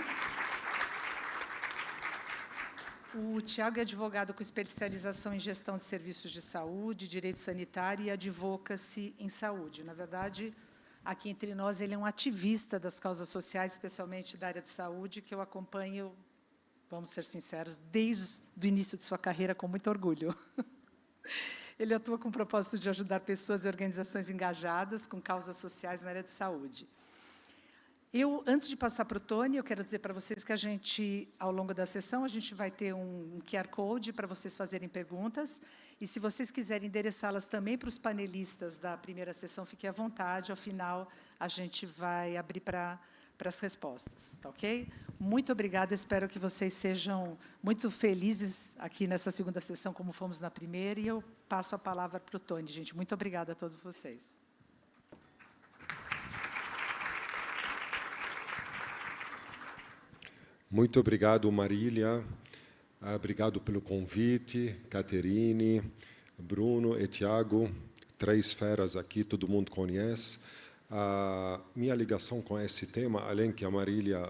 O Tiago é advogado com especialização em gestão de serviços de saúde, direito sanitário e advocacy em saúde. Na verdade, aqui entre nós, ele é um ativista das causas sociais, especialmente da área de saúde, que eu acompanho, vamos ser sinceros, desde o início de sua carreira, com muito orgulho. Ele atua com o propósito de ajudar pessoas e organizações engajadas com causas sociais na área de saúde. Antes de passar para o Tony, eu quero dizer para vocês que ao longo da sessão, a gente vai ter um QR Code para vocês fazerem perguntas, e se vocês quiserem endereçá-las também para os panelistas da primeira sessão, fiquem à vontade, ao final a gente vai abrir para as respostas, tá ok? Muito obrigada, espero que vocês sejam muito felizes aqui nessa segunda sessão, como fomos na primeira, e eu passo a palavra para o Tony, gente. Muito obrigada a todos vocês. Muito obrigado, Marília. Obrigado pelo convite, Caterine, Bruno e Tiago, 3 feras aqui, todo mundo conhece. A minha ligação com esse tema, além que a Marília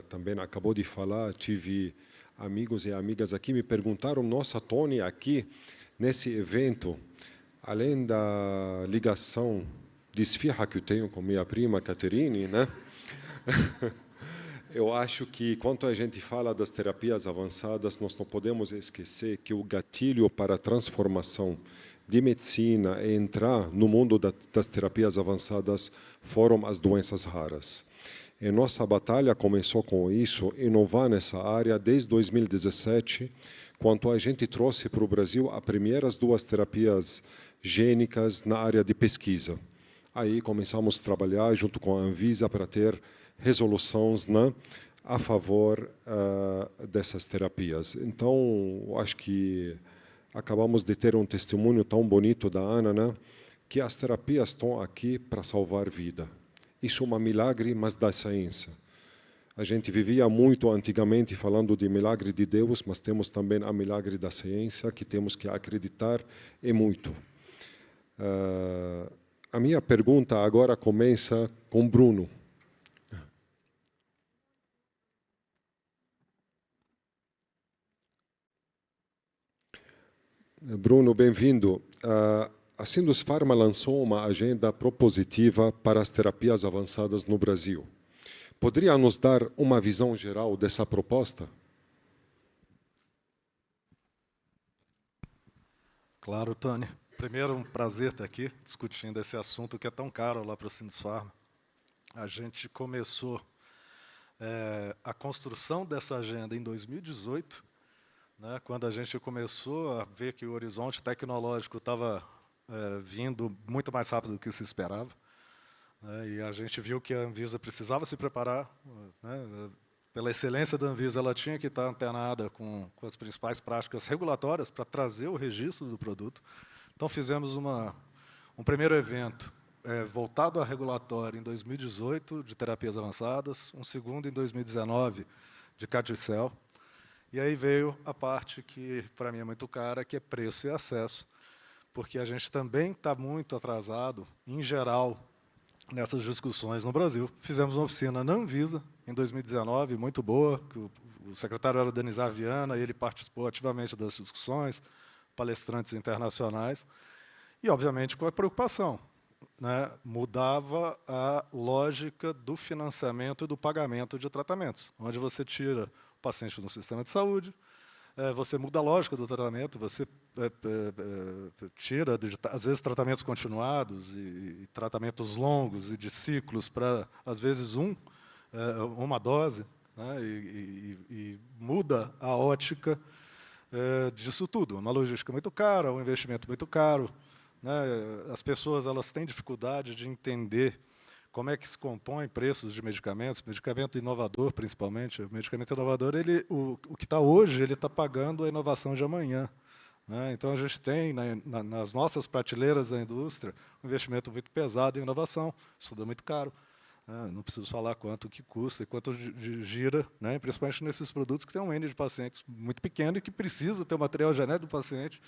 também acabou de falar, tive amigos e amigas aqui me perguntaram, nossa, Tony, aqui nesse evento, além da ligação de esfirra que eu tenho com minha prima Caterine, né? Eu acho que, quando a gente fala das terapias avançadas, nós não podemos esquecer que o gatilho para a transformação de medicina e entrar no mundo das terapias avançadas foram as doenças raras. E nossa batalha começou com isso, inovar nessa área desde 2017, quando a gente trouxe para o Brasil as primeiras 2 terapias gênicas na área de pesquisa. Aí começamos a trabalhar junto com a Anvisa para ter resoluções a favor dessas terapias. Então, acho que acabamos de ter um testemunho tão bonito da Ana, que as terapias estão aqui para salvar vida. Isso é um milagre, mas da ciência. A gente vivia muito antigamente falando de milagre de Deus, mas temos também a milagre da ciência, que temos que acreditar e muito. A minha pergunta agora começa com Bruno. Bruno, bem-vindo. A Sindusfarma lançou uma agenda propositiva para as terapias avançadas no Brasil. Poderia nos dar uma visão geral dessa proposta? Claro, Tony. Primeiro, um prazer estar aqui discutindo esse assunto que é tão caro lá para o Sindusfarma. A gente começou a construção dessa agenda em 2018, né, quando a gente começou a ver que o horizonte tecnológico estava vindo muito mais rápido do que se esperava, né, e a gente viu que a Anvisa precisava se preparar, né, pela excelência da Anvisa, ela tinha que estar antenada com as principais práticas regulatórias para trazer o registro do produto. Então, fizemos um primeiro evento voltado a regulatório em 2018, de terapias avançadas, um segundo em 2019, de CAR-T-cell, e aí veio a parte que, para mim, é muito cara, que é preço e acesso, porque a gente também está muito atrasado, em geral, nessas discussões no Brasil. Fizemos uma oficina na Anvisa, em 2019, muito boa, que o secretário era o Denizar Viana, e ele participou ativamente das discussões, palestrantes internacionais, e, obviamente, com a preocupação, né? Mudava a lógica do financiamento e do pagamento de tratamentos, onde você tira o paciente do sistema de saúde, você muda a lógica do tratamento, você tira, às vezes, tratamentos continuados e tratamentos longos e de ciclos para, às vezes, uma dose, né? E muda a ótica disso tudo. Uma logística muito cara, um investimento muito caro, né? As pessoas elas têm dificuldade de entender como é que se compõem preços de medicamentos, medicamento inovador, principalmente. O medicamento inovador, o que está hoje, ele está pagando a inovação de amanhã, né? Então, a gente tem, nas nossas prateleiras da indústria, um investimento muito pesado em inovação. Isso tudo é muito caro. Não preciso falar quanto que custa e quanto gira, né? Principalmente nesses produtos que têm um N de pacientes muito pequeno e que precisa ter o material genético do paciente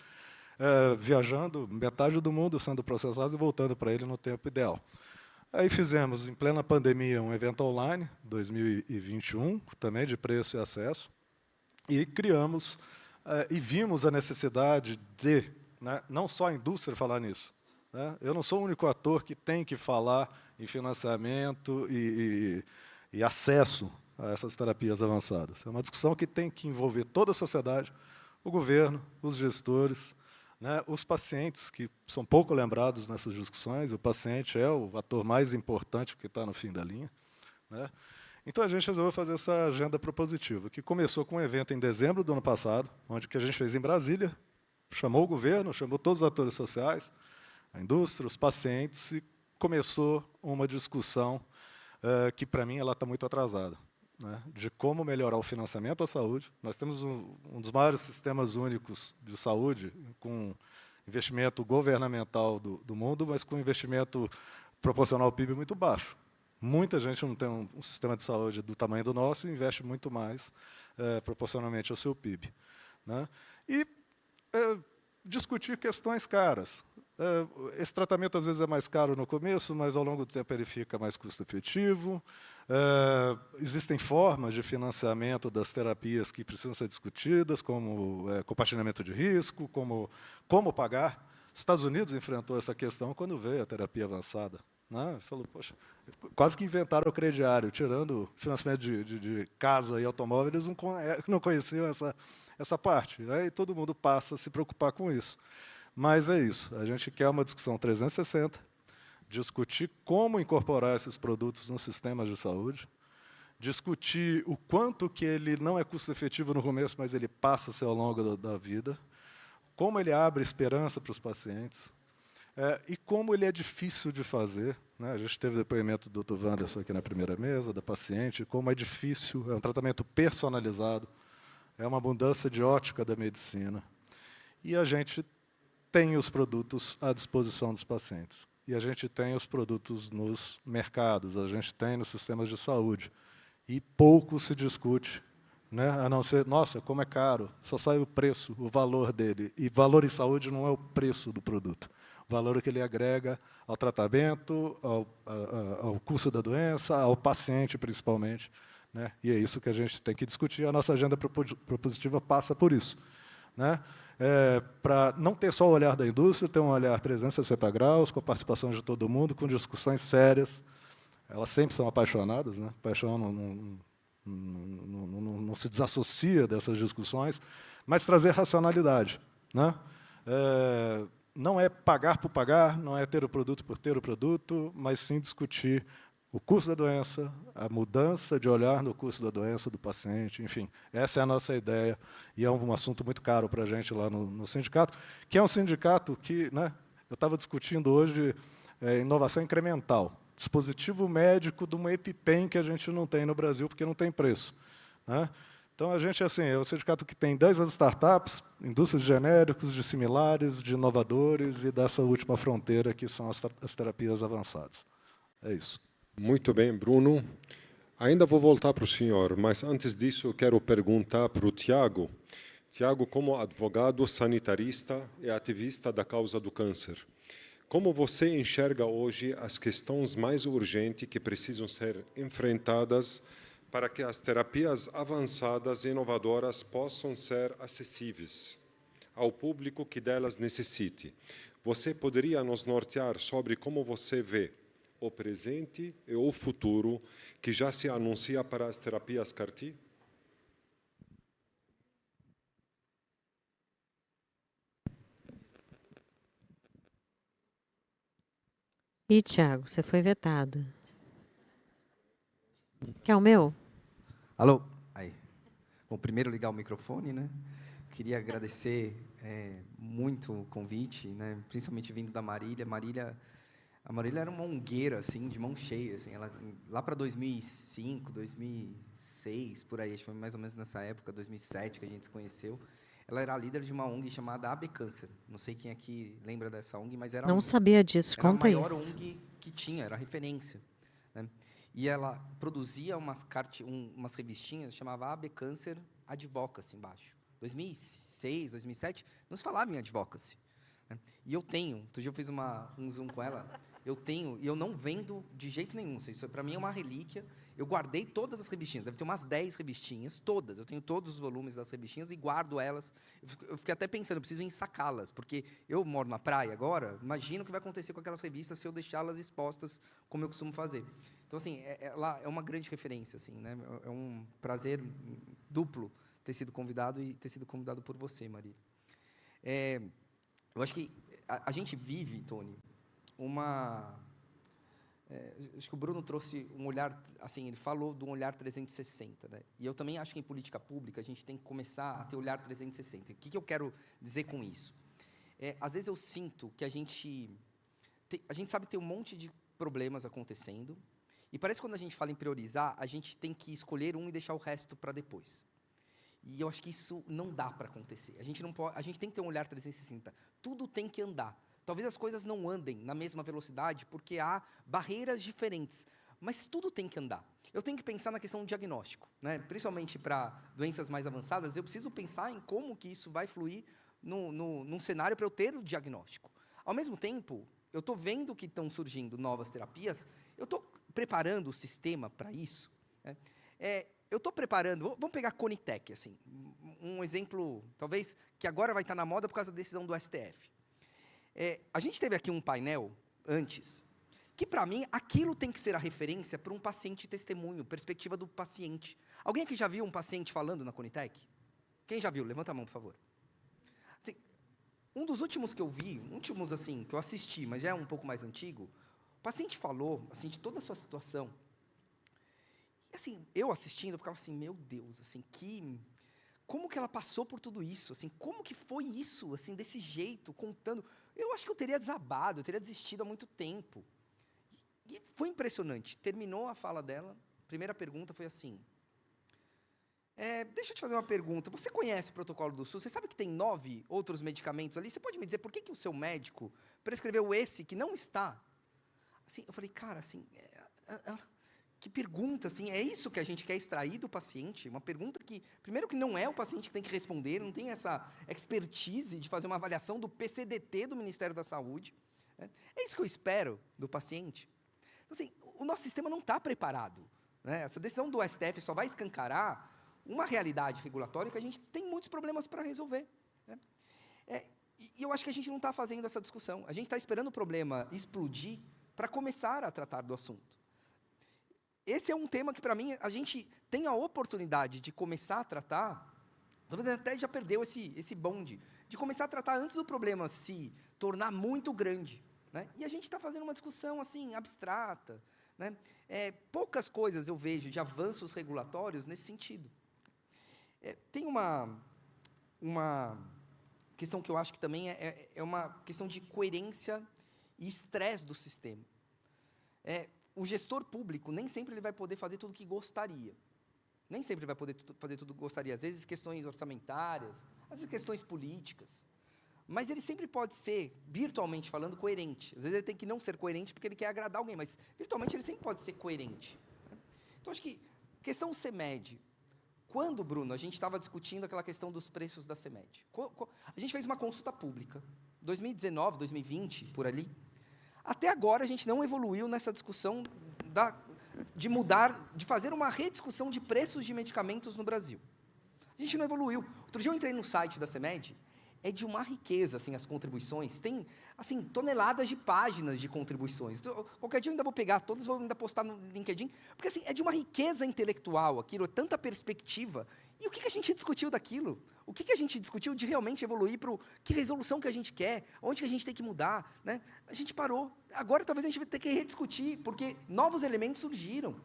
viajando metade do mundo, sendo processados e voltando para ele no tempo ideal. Aí fizemos, em plena pandemia, um evento online, 2021, também de preço e acesso, e criamos e vimos a necessidade de, né, não só a indústria falar nisso, né? Eu não sou o único ator que tem que falar em financiamento e acesso a essas terapias avançadas. É uma discussão que tem que envolver toda a sociedade, o governo, os gestores, né, os pacientes, que são pouco lembrados nessas discussões. O paciente é o ator mais importante que está no fim da linha, né? Então, a gente resolveu fazer essa agenda propositiva, que começou com um evento em dezembro do ano passado, onde que a gente fez em Brasília, chamou o governo, chamou todos os atores sociais, a indústria, os pacientes, e começou uma discussão que, para mim, ela está muito atrasada, né, de como melhorar o financiamento à saúde. Nós temos um dos maiores sistemas únicos de saúde, com investimento governamental do mundo, mas com investimento proporcional ao PIB muito baixo. Muita gente não tem um sistema de saúde do tamanho do nosso e investe muito mais proporcionalmente ao seu PIB, né? E discutir questões caras. Esse tratamento, às vezes, é mais caro no começo, mas, ao longo do tempo, ele fica mais custo-efetivo. Existem formas de financiamento das terapias que precisam ser discutidas, como compartilhamento de risco, como pagar. Os Estados Unidos enfrentou essa questão quando veio a terapia avançada, né? Falou, poxa, quase que inventaram o crediário, tirando financiamento de casa e automóvel, eles não conheciam essa parte, né? E todo mundo passa a se preocupar com isso. Mas é isso, a gente quer uma discussão 360, discutir como incorporar esses produtos nos sistemas de saúde, discutir o quanto que ele não é custo-efetivo no começo, mas ele passa a ser ao longo da vida, como ele abre esperança para os pacientes, e como ele é difícil de fazer, né? A gente teve o depoimento do Dr. Wanderson aqui na primeira mesa, da paciente, como é difícil, é um tratamento personalizado, é uma mudança de ótica da medicina. E a gente tem os produtos à disposição dos pacientes. E a gente tem os produtos nos mercados, a gente tem nos sistemas de saúde. E pouco se discute, né? A não ser, nossa, como é caro, só sai o preço, o valor dele. E valor em saúde não é o preço do produto. O valor que ele agrega ao tratamento, ao custo da doença, ao paciente, principalmente, né? E é isso que a gente tem que discutir. A nossa agenda propositiva passa por isso, né? Para não ter só o olhar da indústria, ter um olhar 360 graus, com a participação de todo mundo, com discussões sérias. Elas sempre são apaixonadas, né? Paixão não se desassocia dessas discussões, mas trazer racionalidade, né? Não é pagar por pagar, não é ter o produto por ter o produto, mas sim discutir o custo da doença, a mudança de olhar no custo da doença do paciente, enfim. Essa é a nossa ideia, e é um assunto muito caro para a gente lá no sindicato, que é um sindicato que, né, eu estava discutindo hoje inovação incremental, dispositivo médico de uma EpiPen que a gente não tem no Brasil, porque não tem preço. né? Então, a gente assim, é o sindicato que tem 10 startups, indústrias de genéricos, de similares, de inovadores e dessa última fronteira, que são as terapias avançadas. É isso. Muito bem, Bruno. Ainda vou voltar para o senhor, mas antes disso eu quero perguntar para o Tiago. Tiago, como advogado, sanitarista e ativista da causa do câncer, como você enxerga hoje as questões mais urgentes que precisam ser enfrentadas para que as terapias avançadas e inovadoras possam ser acessíveis ao público que delas necessite? Você poderia nos nortear sobre como você vê o presente e o futuro que já se anuncia para as terapias CAR-T? Ih, Tiago, você foi vetado. Quer o meu? Alô? Aí. Bom, primeiro ligar o microfone, né? Queria agradecer muito o convite, né? Principalmente vindo da Marília. A Marília era uma ongueira, assim, de mão cheia, assim. Ela, lá para 2005, 2006, por aí, acho que foi mais ou menos nessa época, 2007, que a gente se conheceu. Ela era a líder de uma ONG chamada AB Câncer. Não sei quem aqui lembra dessa ONG, mas era Não sabia disso, conta isso. Era a maior ONG que tinha, era referência, né? E ela produzia umas revistinhas, chamava AB Câncer Advocacy embaixo. 2006, 2007, não se falava em advocacy, né? E eu tenho, outro dia eu fiz um zoom com ela, eu tenho, e eu não vendo de jeito nenhum, isso para mim é uma relíquia. Eu guardei todas as revistinhas, deve ter umas 10 revistinhas, todas. Eu tenho todos os volumes das revistinhas e guardo elas. Eu fiquei até pensando, eu preciso ensacá-las, porque eu moro na praia agora, imagino o que vai acontecer com aquelas revistas se eu deixá-las expostas, como eu costumo fazer. Então, assim, ela é uma grande referência, assim, né? É um prazer duplo ter sido convidado e ter sido convidado por você, Maria. Eu acho que a gente vive, Tony, acho que o Bruno trouxe um olhar, assim, ele falou de um olhar 360, né? E eu também acho que em política pública a gente tem que começar a ter olhar 360. O que eu quero dizer com isso? Às vezes eu sinto que a gente sabe que tem um monte de problemas acontecendo, e parece que quando a gente fala em priorizar, a gente tem que escolher um e deixar o resto para depois. E eu acho que isso não dá para acontecer. A gente tem que ter um olhar 360. Tudo tem que andar. Talvez as coisas não andem na mesma velocidade, porque há barreiras diferentes, mas tudo tem que andar. Eu tenho que pensar na questão do diagnóstico, né? Principalmente para doenças mais avançadas, eu preciso pensar em como que isso vai fluir num cenário para eu ter o diagnóstico. Ao mesmo tempo, eu estou vendo que estão surgindo novas terapias, eu estou preparando o sistema para isso, né? Eu estou preparando, vamos pegar a Conitec, assim, um exemplo, talvez, que agora vai estar na moda por causa da decisão do STF. A gente teve aqui um painel, antes, que, para mim, aquilo tem que ser a referência para um paciente testemunho, perspectiva do paciente. Alguém aqui já viu um paciente falando na Conitec? Quem já viu? Levanta a mão, por favor. Assim, um dos últimos que eu vi, assim, que eu assisti, mas já é um pouco mais antigo, o paciente falou, assim, de toda a sua situação. E, assim, eu assistindo, eu ficava assim, meu Deus, assim, como que ela passou por tudo isso? Assim, como que foi isso, assim, desse jeito, contando? Eu acho que eu teria desabado, eu teria desistido há muito tempo. E foi impressionante. Terminou a fala dela, a primeira pergunta foi assim, deixa eu te fazer uma pergunta, você conhece o protocolo do SUS? Você sabe que tem 9 outros medicamentos ali? Você pode me dizer por que o seu médico prescreveu esse que não está? Assim, eu falei, cara, assim, que pergunta, assim, é isso que a gente quer extrair do paciente? Uma pergunta que, primeiro, que não é o paciente que tem que responder, não tem essa expertise de fazer uma avaliação do PCDT do Ministério da Saúde, né? É isso que eu espero do paciente. Então, assim, o nosso sistema não está preparado, né? Essa decisão do STF só vai escancarar uma realidade regulatória que a gente tem muitos problemas para resolver, né? E eu acho que a gente não está fazendo essa discussão. A gente está esperando o problema explodir para começar a tratar do assunto. Esse é um tema que, para mim, a gente tem a oportunidade de começar a tratar, talvez até já perdeu esse bonde, de começar a tratar antes do problema se tornar muito grande, né? E a gente está fazendo uma discussão, assim, abstrata, né? Poucas coisas eu vejo de avanços regulatórios nesse sentido. Tem uma questão que eu acho que também é uma questão de coerência e estresse do sistema. O gestor público nem sempre ele vai poder fazer tudo o que gostaria. Nem sempre vai poder fazer tudo que gostaria. Às vezes, questões orçamentárias, às vezes, questões políticas. Mas ele sempre pode ser, virtualmente falando, coerente. Às vezes, ele tem que não ser coerente porque ele quer agradar alguém, mas, virtualmente, ele sempre pode ser coerente. Então, acho que, questão CEMED. Quando, Bruno, a gente estava discutindo aquela questão dos preços da CEMED? A gente fez uma consulta pública, 2019, 2020, por ali. Até agora, a gente não evoluiu nessa discussão de mudar, de fazer uma rediscussão de preços de medicamentos no Brasil. A gente não evoluiu. Outro dia eu entrei no site da CEMED, é de uma riqueza, assim, as contribuições. Tem, assim, toneladas de páginas de contribuições. Qualquer dia eu ainda vou pegar todas, vou ainda postar no LinkedIn, porque, assim, é de uma riqueza intelectual aquilo, é tanta perspectiva. E o que a gente discutiu daquilo? O que a gente discutiu de realmente evoluir para que resolução que a gente quer, onde que a gente tem que mudar, né? A gente parou. Agora, talvez, a gente vai ter que rediscutir, porque novos elementos surgiram.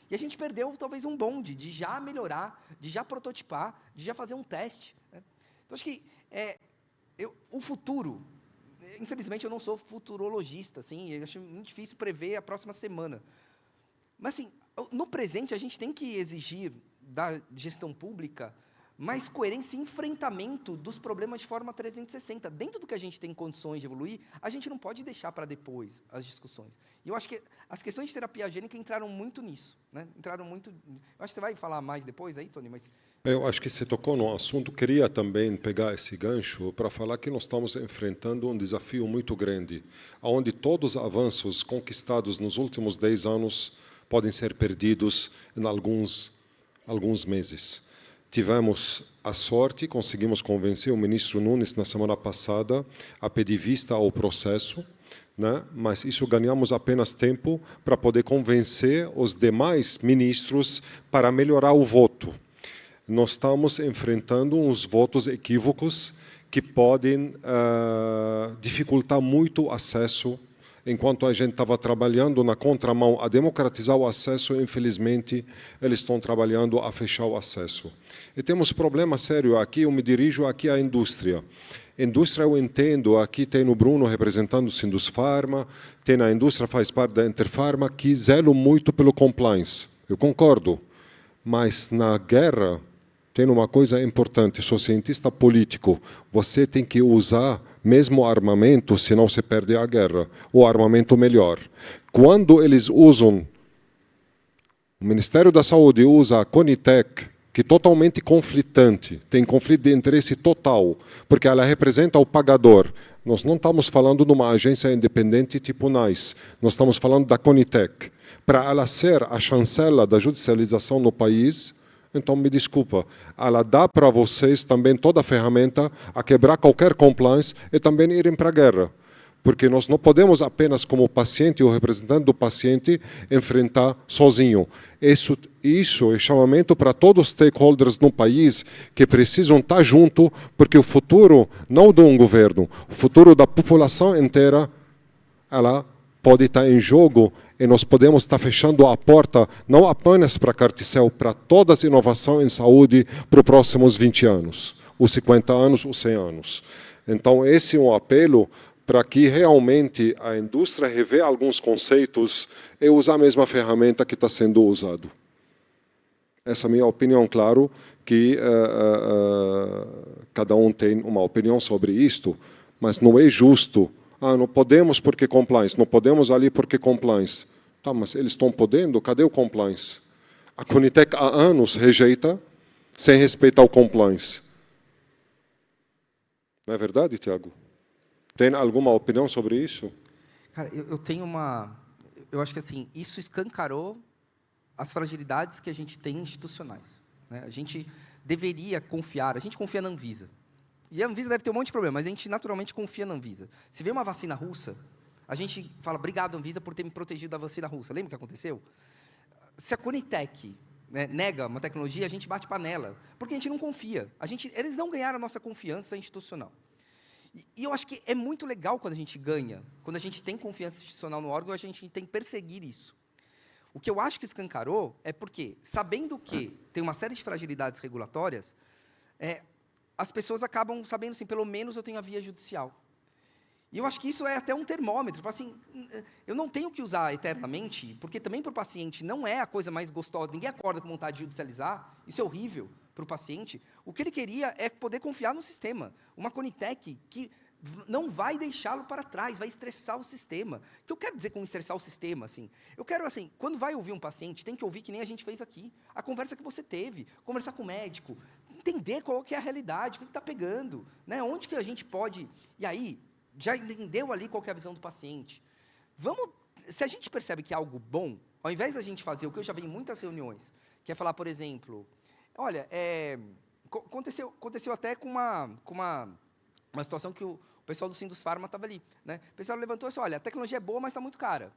E a gente perdeu, talvez, um bonde de já melhorar, de já prototipar, de já fazer um teste, né? Então, acho que o futuro, infelizmente, eu não sou futurologista, assim, eu acho muito difícil prever a próxima semana. Mas, assim, no presente, a gente tem que exigir da gestão pública mais coerência e enfrentamento dos problemas de forma 360. Dentro do que a gente tem condições de evoluir, a gente não pode deixar para depois as discussões. E eu acho que as questões de terapia gênica entraram muito nisso, né? Entraram muito. Eu acho que você vai falar mais depois aí, Tony, mas... Eu acho que você tocou no assunto. Queria também pegar esse gancho para falar que nós estamos enfrentando um desafio muito grande, onde todos os avanços conquistados nos últimos 10 anos podem ser perdidos em alguns meses. Tivemos a sorte, conseguimos convencer o ministro Nunes na semana passada a pedir vista ao processo, né? Mas isso ganhamos apenas tempo para poder convencer os demais ministros para melhorar o voto. Nós estamos enfrentando uns votos equívocos que podem dificultar muito o acesso. Enquanto a gente estava trabalhando na contramão a democratizar o acesso, infelizmente, eles estão trabalhando a fechar o acesso. E temos problema sério aqui, eu me dirijo aqui à indústria. Indústria, eu entendo, aqui tem o Bruno representando o Sindusfarma, tem a indústria, faz parte da Interfarma, que zelam muito pelo compliance. Eu concordo, mas na guerra tem uma coisa importante, sou cientista político, você tem que usar mesmo armamento, senão você perde a guerra, ou armamento melhor. Quando eles usam, o Ministério da Saúde usa a Conitec, que é totalmente conflitante, tem conflito de interesse total, porque ela representa o pagador. Nós não estamos falando de uma agência independente tipo NICE, nós estamos falando da Conitec. Para ela ser a chancela da judicialização no país, então, me desculpa, ela dá para vocês também toda a ferramenta a quebrar qualquer compliance e também irem para a guerra. Porque nós não podemos apenas, como paciente ou representante do paciente, enfrentar sozinho. Isso é chamamento para todos os stakeholders no país que precisam estar junto, porque o futuro, não de um governo, o futuro da população inteira, ela pode estar em jogo e nós podemos estar fechando a porta não apenas para a Carticel, para todas as inovações em saúde para os próximos 20 anos, os 50 anos, os 100 anos. Então, esse é um apelo para que realmente a indústria rever alguns conceitos e usar a mesma ferramenta que está sendo usado. Essa é a minha opinião, claro, que cada um tem uma opinião sobre isto, mas não é justo. Não podemos porque compliance, não podemos ali porque compliance. Tá, mas eles estão podendo, cadê o compliance? A Conitec há anos rejeita, sem respeitar o compliance. Não é verdade, Tiago? Tem alguma opinião sobre isso? Cara, eu tenho uma... Eu acho que, assim, isso escancarou as fragilidades que a gente tem institucionais, né? A gente deveria confiar, a gente confia na Anvisa. E a Anvisa deve ter um monte de problema, mas a gente naturalmente confia na Anvisa. Se vê uma vacina russa, a gente fala, obrigado, Anvisa, por ter me protegido da vacina russa. Lembra o que aconteceu? Se a Conitec, né, nega uma tecnologia, a gente bate panela, porque a gente não confia. Eles não ganharam a nossa confiança institucional. E eu acho que é muito legal quando a gente ganha, quando a gente tem confiança institucional no órgão, a gente tem que perseguir isso. O que eu acho que escancarou é porque, sabendo que tem uma série de fragilidades regulatórias, as pessoas acabam sabendo assim, pelo menos eu tenho a via judicial. E eu acho que isso é até um termômetro. Assim, eu não tenho que usar eternamente, porque também para o paciente não é a coisa mais gostosa. Ninguém acorda com vontade de judicializar. Isso é horrível para o paciente. O que ele queria é poder confiar no sistema. Uma Conitec que não vai deixá-lo para trás, vai estressar o sistema. O que eu quero dizer com estressar o sistema? Assim? Eu quero, assim, quando vai ouvir um paciente, tem que ouvir que nem a gente fez aqui. A conversa que você teve, conversar com o médico, entender qual que é a realidade, o que está pegando, né? Onde que a gente pode... E aí, já entendeu ali qual que é a visão do paciente. Se a gente percebe que é algo bom, ao invés da gente fazer o que eu já vi em muitas reuniões, que é falar, por exemplo, olha, aconteceu até com uma situação que o pessoal do Sindusfarma estava ali, né? O pessoal levantou assim, olha, a tecnologia é boa, mas está muito cara.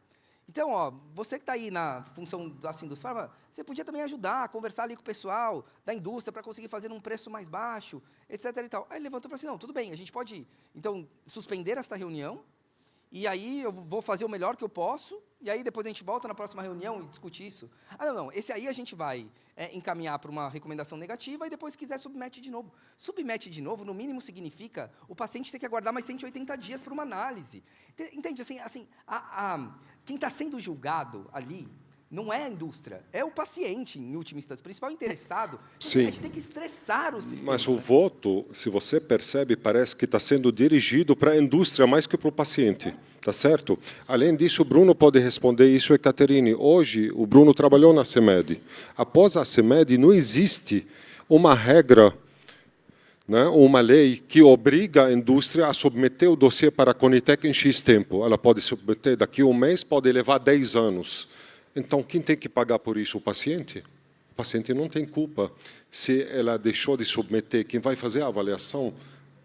Então, ó, você que está aí na função da Sindusfarma, você podia também ajudar a conversar ali com o pessoal da indústria para conseguir fazer num preço mais baixo, etc. E tal. Aí ele levantou e falou assim, não, tudo bem, a gente pode, então, suspender esta reunião, e aí eu vou fazer o melhor que eu posso, e aí depois a gente volta na próxima reunião e discute isso. Ah, não, esse aí a gente vai encaminhar para uma recomendação negativa, e depois, se quiser, submete de novo. Submete de novo, no mínimo, significa o paciente ter que aguardar mais 180 dias para uma análise. Entende? Assim, quem está sendo julgado ali não é a indústria, é o paciente, em última instância, o principal interessado. Sim. A gente tem que estressar o sistema. Mas o voto, se você percebe, parece que está sendo dirigido para a indústria mais que para o paciente. Tá certo? Além disso, o Bruno pode responder isso, Caterine. Hoje, o Bruno trabalhou na CEMED. Após a CEMED, não existe uma regra, né, uma lei que obriga a indústria a submeter o dossiê para a Conitec em X tempo. Ela pode submeter daqui a um mês, pode levar 10 anos. Então, quem tem que pagar por isso? O paciente? O paciente não tem culpa. Se ela deixou de submeter, quem vai fazer a avaliação,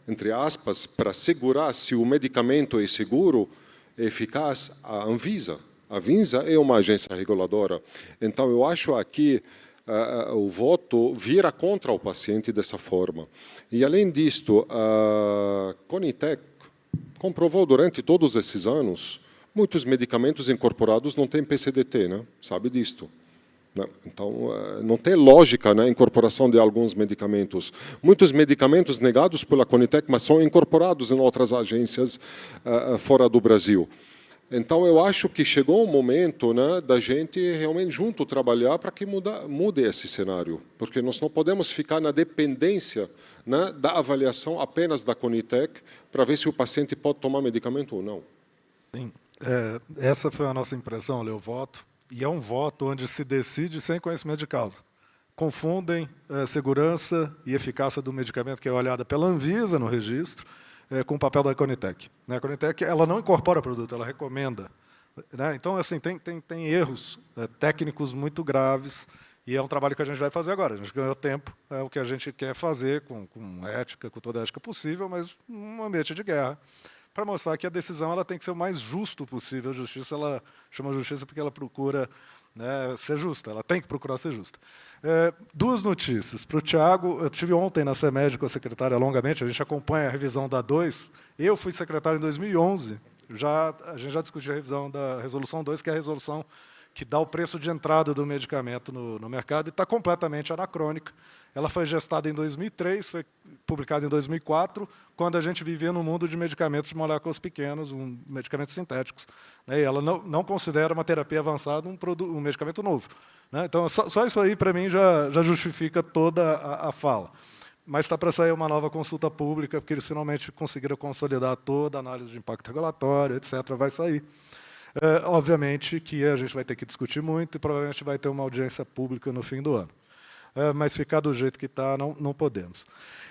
entre aspas, para segurar se o medicamento é seguro, é eficaz, a Anvisa. A Anvisa é uma agência reguladora. Então, eu acho aqui o voto vira contra o paciente dessa forma. E, além disto, a Conitec comprovou durante todos esses anos muitos medicamentos incorporados não têm PCDT, né? Sabe disto. Né? Então, não tem lógica na incorporação de alguns medicamentos. Muitos medicamentos negados pela Conitec, mas são incorporados em outras agências fora do Brasil. Então, eu acho que chegou um momento, né, da gente realmente junto trabalhar para que mude esse cenário. Porque nós não podemos ficar na dependência, né, da avaliação apenas da Conitec para ver se o paciente pode tomar medicamento ou não. Sim. Essa foi a nossa impressão, eu voto, e é um voto onde se decide sem conhecimento de causa. Confundem segurança e eficácia do medicamento, que é olhada pela Anvisa no registro, com o papel da Conitec. A Conitec, ela não incorpora produto, ela recomenda. Né? Então, assim, tem erros técnicos muito graves, e é um trabalho que a gente vai fazer agora. A gente ganhou tempo, é o que a gente quer fazer com ética, com toda a ética possível, mas num ambiente de guerra, para mostrar que a decisão ela tem que ser o mais justo possível. A justiça, ela chama justiça porque ela procura, né, ser justa, ela tem que procurar ser justa. Duas notícias. Para o Tiago, eu estive ontem na CEMED com a secretária longamente, a gente acompanha a revisão da 2. Eu fui secretário em 2011, a gente já discutiu a revisão da Resolução 2, que é a resolução que dá o preço de entrada do medicamento no mercado, e está completamente anacrônica. Ela foi gestada em 2003, foi publicada em 2004, quando a gente vivia no mundo de medicamentos de moléculas pequenas, medicamentos sintéticos. Né? E ela não considera uma terapia avançada um medicamento novo. Né? Então, só isso aí, para mim, já justifica toda a fala. Mas está para sair uma nova consulta pública, porque eles finalmente conseguiram consolidar toda a análise de impacto regulatório, etc. Vai sair. Obviamente que a gente vai ter que discutir muito e provavelmente vai ter uma audiência pública no fim do ano. Mas ficar do jeito que está, não podemos.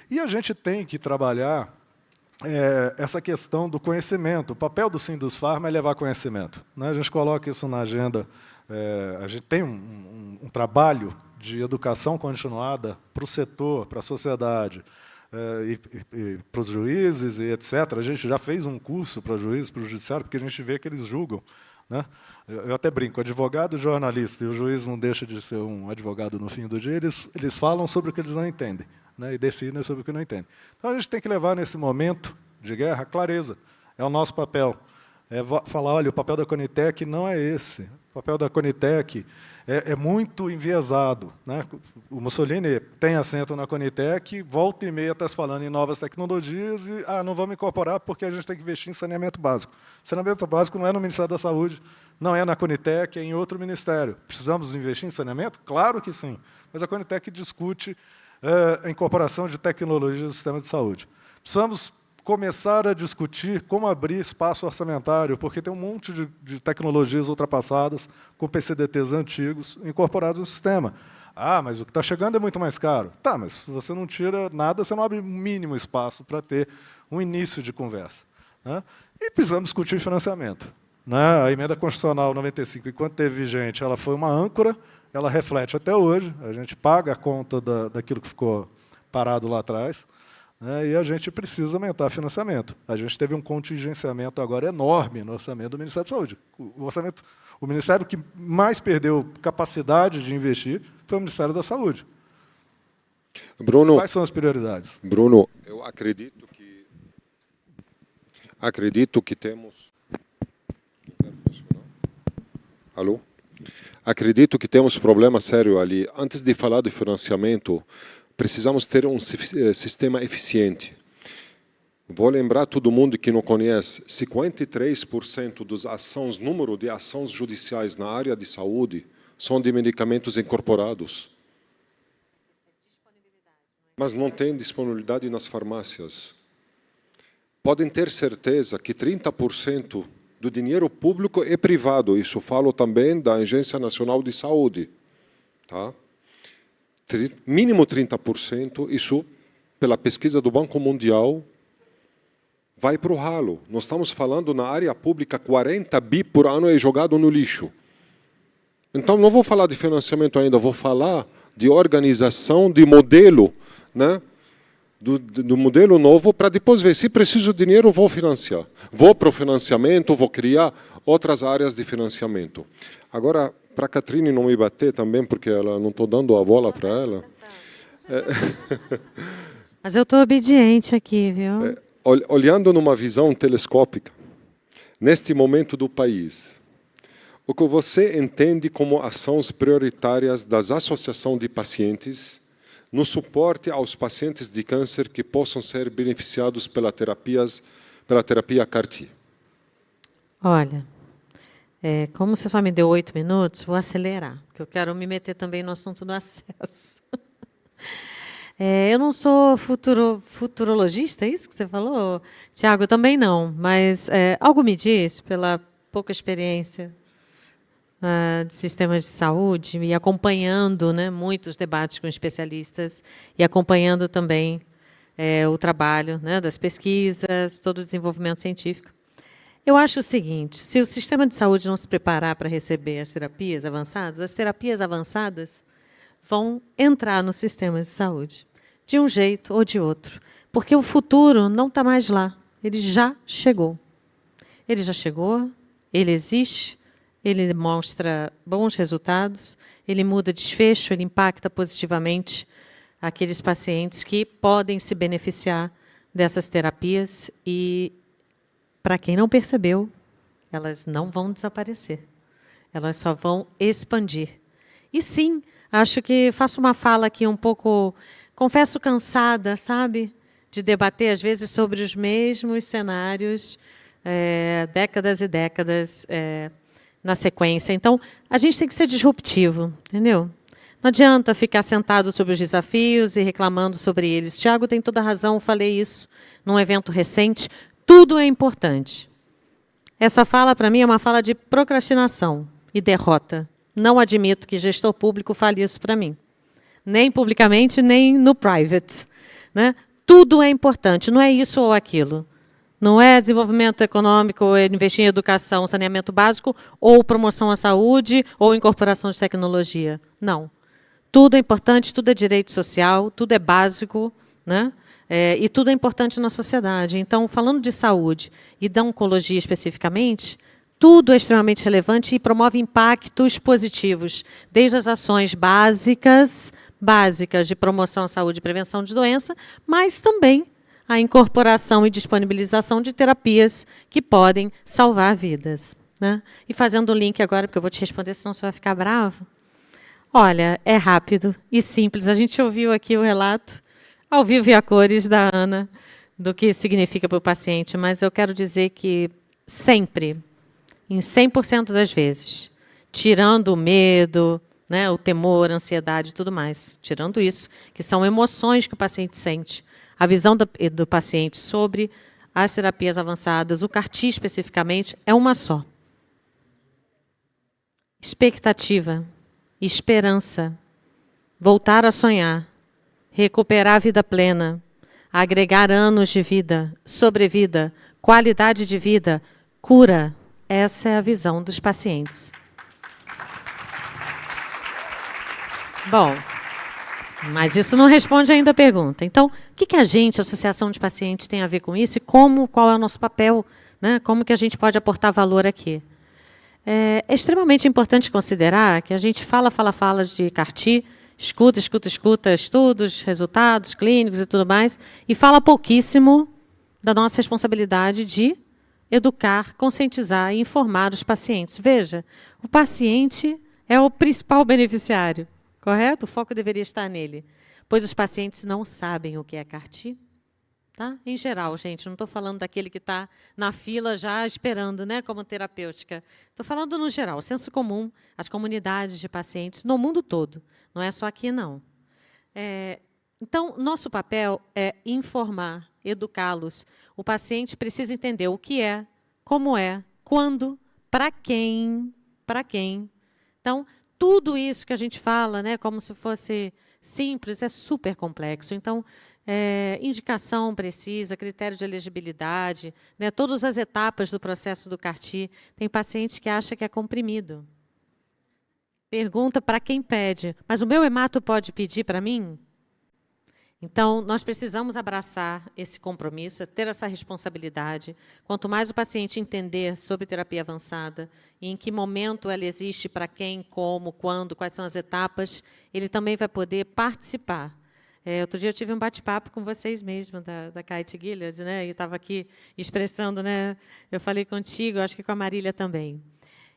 E a gente tem que trabalhar essa questão do conhecimento. O papel do Sindusfarma é levar conhecimento. Né? A gente coloca isso na agenda. A gente tem um trabalho de educação continuada para o setor, para a sociedade, e para os juízes, e etc. A gente já fez um curso para juízes, para o judiciário, porque a gente vê que eles julgam. Né? Eu até brinco, advogado, jornalista, e o juiz não deixa de ser um advogado no fim do dia, eles falam sobre o que eles não entendem, né? E decidem sobre o que não entendem. Então, a gente tem que levar, nesse momento de guerra, clareza. É o nosso papel. falar, olha, o papel da Conitec não é esse. O papel da Conitec é muito enviesado, né? O Mussolini tem assento na Conitec, volta e meia está se falando em novas tecnologias e não vamos incorporar porque a gente tem que investir em saneamento básico. Saneamento básico não é no Ministério da Saúde, não é na Conitec, é em outro ministério. Precisamos investir em saneamento? Claro que sim, mas a Conitec discute a incorporação de tecnologias no sistema de saúde. Precisamos começar a discutir como abrir espaço orçamentário, porque tem um monte de tecnologias ultrapassadas, com PCDTs antigos, incorporados no sistema. Mas o que está chegando é muito mais caro. Tá, mas se você não tira nada, você não abre mínimo espaço para ter um início de conversa, né? E precisamos discutir financiamento, né? A emenda constitucional 95, enquanto teve vigente, ela foi uma âncora, ela reflete até hoje, a gente paga a conta daquilo que ficou parado lá atrás, e a gente precisa aumentar financiamento. A gente teve um contingenciamento agora enorme no orçamento do Ministério da Saúde. O Ministério que mais perdeu capacidade de investir foi o Ministério da Saúde. Bruno, quais são as prioridades? Bruno, eu acredito que temos... Alô? Acredito que temos problema sério ali. Antes de falar de financiamento, precisamos ter um sistema eficiente. Vou lembrar todo mundo que não conhece, 53% dos número de ações judiciais na área de saúde são de medicamentos incorporados. Mas não tem disponibilidade nas farmácias. Podem ter certeza que 30% do dinheiro público é privado. Isso falo também da Agência Nacional de Saúde. Tá? Mínimo 30%, isso, pela pesquisa do Banco Mundial, vai para o ralo. Nós estamos falando na área pública, 40 bi por ano é jogado no lixo. Então, não vou falar de financiamento ainda, vou falar de organização, de modelo, né? do modelo novo, para depois ver se preciso de dinheiro, vou financiar. Vou para o financiamento, vou criar outras áreas de financiamento. Agora, para a Catrine não me bater também, porque ela não estou dando a bola para ela. Mas eu estou obediente aqui, viu? Olhando numa visão telescópica, neste momento do país, o que você entende como ações prioritárias das associações de pacientes no suporte aos pacientes de câncer que possam ser beneficiados pela terapia CAR-T? Olha, como você só me deu 8 minutos, vou acelerar, porque eu quero me meter também no assunto do acesso. Eu não sou futurologista, é isso que você falou? Tiago, eu também não, mas algo me diz, pela pouca experiência de sistemas de saúde, e acompanhando, né, muitos debates com especialistas, e acompanhando também o trabalho, né, das pesquisas, todo o desenvolvimento científico. Eu acho o seguinte, se o sistema de saúde não se preparar para receber as terapias avançadas vão entrar no sistema de saúde, de um jeito ou de outro, porque o futuro não está mais lá, ele já chegou. Ele já chegou, ele existe, ele demonstra bons resultados, ele muda desfecho, ele impacta positivamente aqueles pacientes que podem se beneficiar dessas terapias e, para quem não percebeu, elas não vão desaparecer, elas só vão expandir. E sim, acho que faço uma fala aqui um pouco, confesso, cansada, sabe, de debater às vezes sobre os mesmos cenários, décadas e décadas na sequência. Então, a gente tem que ser disruptivo, entendeu? Não adianta ficar sentado sobre os desafios e reclamando sobre eles. Tiago tem toda a razão, falei isso num evento recente. Tudo é importante. Essa fala, para mim, é uma fala de procrastinação e derrota. Não admito que gestor público fale isso para mim. Nem publicamente, nem no private, né? Tudo é importante, não é isso ou aquilo. Não é desenvolvimento econômico, ou investir em educação, saneamento básico, ou promoção à saúde, ou incorporação de tecnologia. Não. Tudo é importante, tudo é direito social, tudo é básico, né? E tudo é importante na sociedade. Então, falando de saúde e da oncologia especificamente, tudo é extremamente relevante e promove impactos positivos, desde as ações básicas de promoção à saúde e prevenção de doença, mas também a incorporação e disponibilização de terapias que podem salvar vidas. Né? E fazendo o link agora, porque eu vou te responder, senão você vai ficar bravo. Olha, é rápido e simples. A gente ouviu aqui o relato, ao vivo e a cores, da Ana, do que significa para o paciente, mas eu quero dizer que sempre, em 100% das vezes, tirando o medo, né, o temor, a ansiedade e tudo mais, tirando isso, que são emoções que o paciente sente, a visão do paciente sobre as terapias avançadas, o CAR-T especificamente, é uma só. Expectativa, esperança, voltar a sonhar, recuperar a vida plena, agregar anos de vida, sobrevida, qualidade de vida, cura. Essa é a visão dos pacientes. Bom, mas isso não responde ainda a pergunta. Então, o que a gente, a Associação de Pacientes, tem a ver com isso e qual é o nosso papel, né? Como que a gente pode aportar valor aqui? É extremamente importante considerar que a gente fala de CAR-T, escuta estudos, resultados clínicos e tudo mais, e fala pouquíssimo da nossa responsabilidade de educar, conscientizar e informar os pacientes. Veja, o paciente é o principal beneficiário, correto? O foco deveria estar nele, pois os pacientes não sabem o que é CAR-T. Tá? Em geral, gente, não estou falando daquele que está na fila já esperando, né, como terapêutica. Estou falando no geral, o senso comum, as comunidades de pacientes no mundo todo. Não é só aqui, não. Então, nosso papel é informar, educá-los. O paciente precisa entender o que é, como é, quando, para quem. Então, tudo isso que a gente fala, né, como se fosse simples, é super complexo. Então, indicação precisa, critério de elegibilidade, né, todas as etapas do processo do CAR-T. Tem paciente que acha que é comprimido. Pergunta para quem pede, mas o meu hemato pode pedir para mim? Então, nós precisamos abraçar esse compromisso, ter essa responsabilidade. Quanto mais o paciente entender sobre terapia avançada e em que momento ela existe, para quem, como, quando, quais são as etapas, ele também vai poder participar. Outro dia eu tive um bate-papo com vocês mesmo, da Kate Gilead, né? E estava aqui expressando, né? Eu falei contigo, acho que com a Marília também.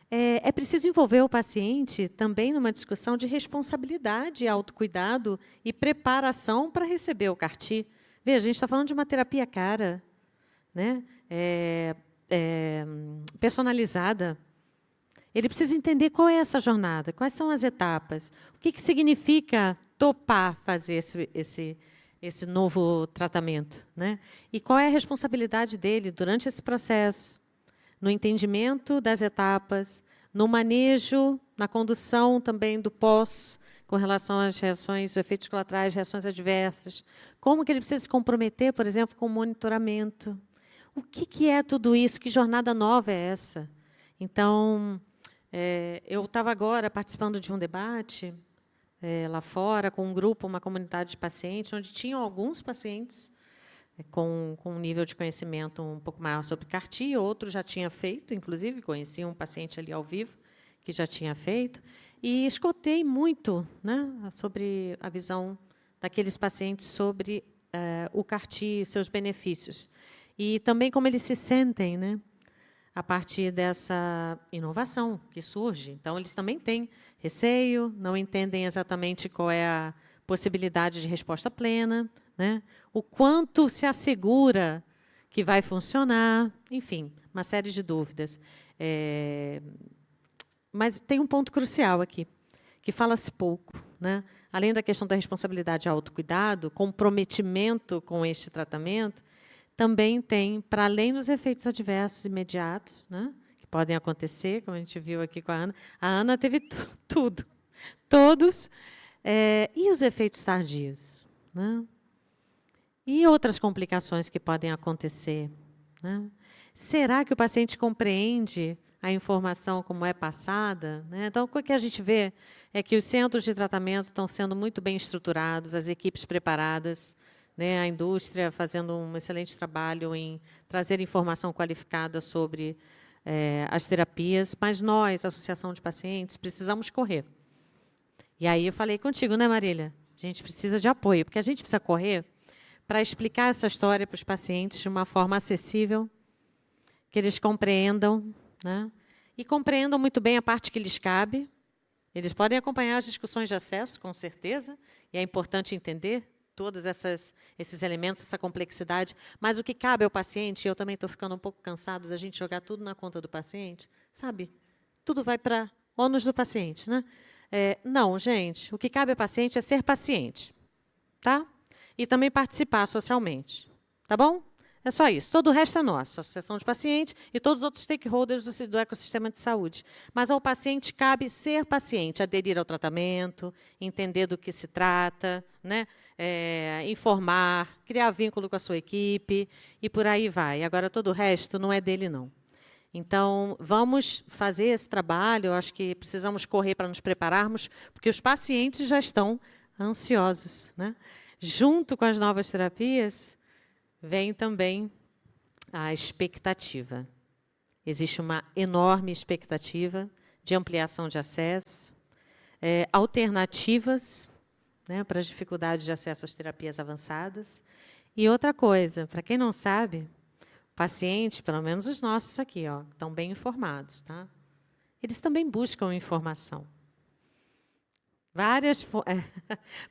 É preciso envolver o paciente também numa discussão de responsabilidade, autocuidado e preparação para receber o CAR-T. Veja, a gente está falando de uma terapia cara, né? Personalizada. Ele precisa entender qual é essa jornada, quais são as etapas, o que significa topar fazer esse novo tratamento, né? E qual é a responsabilidade dele durante esse processo, no entendimento das etapas, no manejo, na condução também do pós, com relação às reações, efeitos colaterais, reações adversas. Como que ele precisa se comprometer, por exemplo, com o monitoramento? O que é tudo isso? Que jornada nova é essa? Então, eu estava agora participando de um debate lá fora, com um grupo, uma comunidade de pacientes, onde tinham alguns pacientes com um nível de conhecimento um pouco maior sobre CAR-T, outro já tinha feito, inclusive, conheci um paciente ali ao vivo que já tinha feito, e escutei muito, né, sobre a visão daqueles pacientes sobre o CAR-T, seus benefícios, e também como eles se sentem, né, a partir dessa inovação que surge. Então, eles também têm receio, não entendem exatamente qual é a possibilidade de resposta plena, né? O quanto se assegura que vai funcionar, enfim, uma série de dúvidas. Mas tem um ponto crucial aqui, que fala-se pouco, né? Além da questão da responsabilidade e autocuidado, comprometimento com este tratamento, também tem, para além dos efeitos adversos imediatos, né, que podem acontecer, como a gente viu aqui com a Ana teve tudo, todos, e os efeitos tardios, né? E outras complicações que podem acontecer, né? Será que o paciente compreende a informação como é passada, né? Então, o que a gente vê é que os centros de tratamento estão sendo muito bem estruturados, as equipes preparadas, né, a indústria fazendo um excelente trabalho em trazer informação qualificada sobre as terapias, mas nós, a Associação de Pacientes, precisamos correr. E aí eu falei contigo, né, Marília? A gente precisa de apoio, porque a gente precisa correr para explicar essa história para os pacientes de uma forma acessível, que eles compreendam, né? E compreendam muito bem a parte que lhes cabe. Eles podem acompanhar as discussões de acesso, com certeza, e é importante entender todos esses elementos, essa complexidade, mas o que cabe ao paciente, eu também estou ficando um pouco cansado da gente jogar tudo na conta do paciente, sabe? Tudo vai para ônus do paciente, né? Não, gente, o que cabe ao paciente é ser paciente, tá? E também participar socialmente, tá bom? É só isso. Todo o resto é nosso, a Associação de Pacientes e todos os outros stakeholders do ecossistema de saúde. Mas ao paciente cabe ser paciente, aderir ao tratamento, entender do que se trata, né? Informar, criar vínculo com a sua equipe e por aí vai. Agora, todo o resto não é dele, não. Então, vamos fazer esse trabalho. Eu acho que precisamos correr para nos prepararmos, porque os pacientes já estão ansiosos, né? Junto com as novas terapias, vem também a expectativa. Existe uma enorme expectativa de ampliação de acesso, alternativas, né, para as dificuldades de acesso às terapias avançadas. E outra coisa, para quem não sabe, paciente, pelo menos os nossos aqui, ó, estão bem informados, tá? Eles também buscam informação.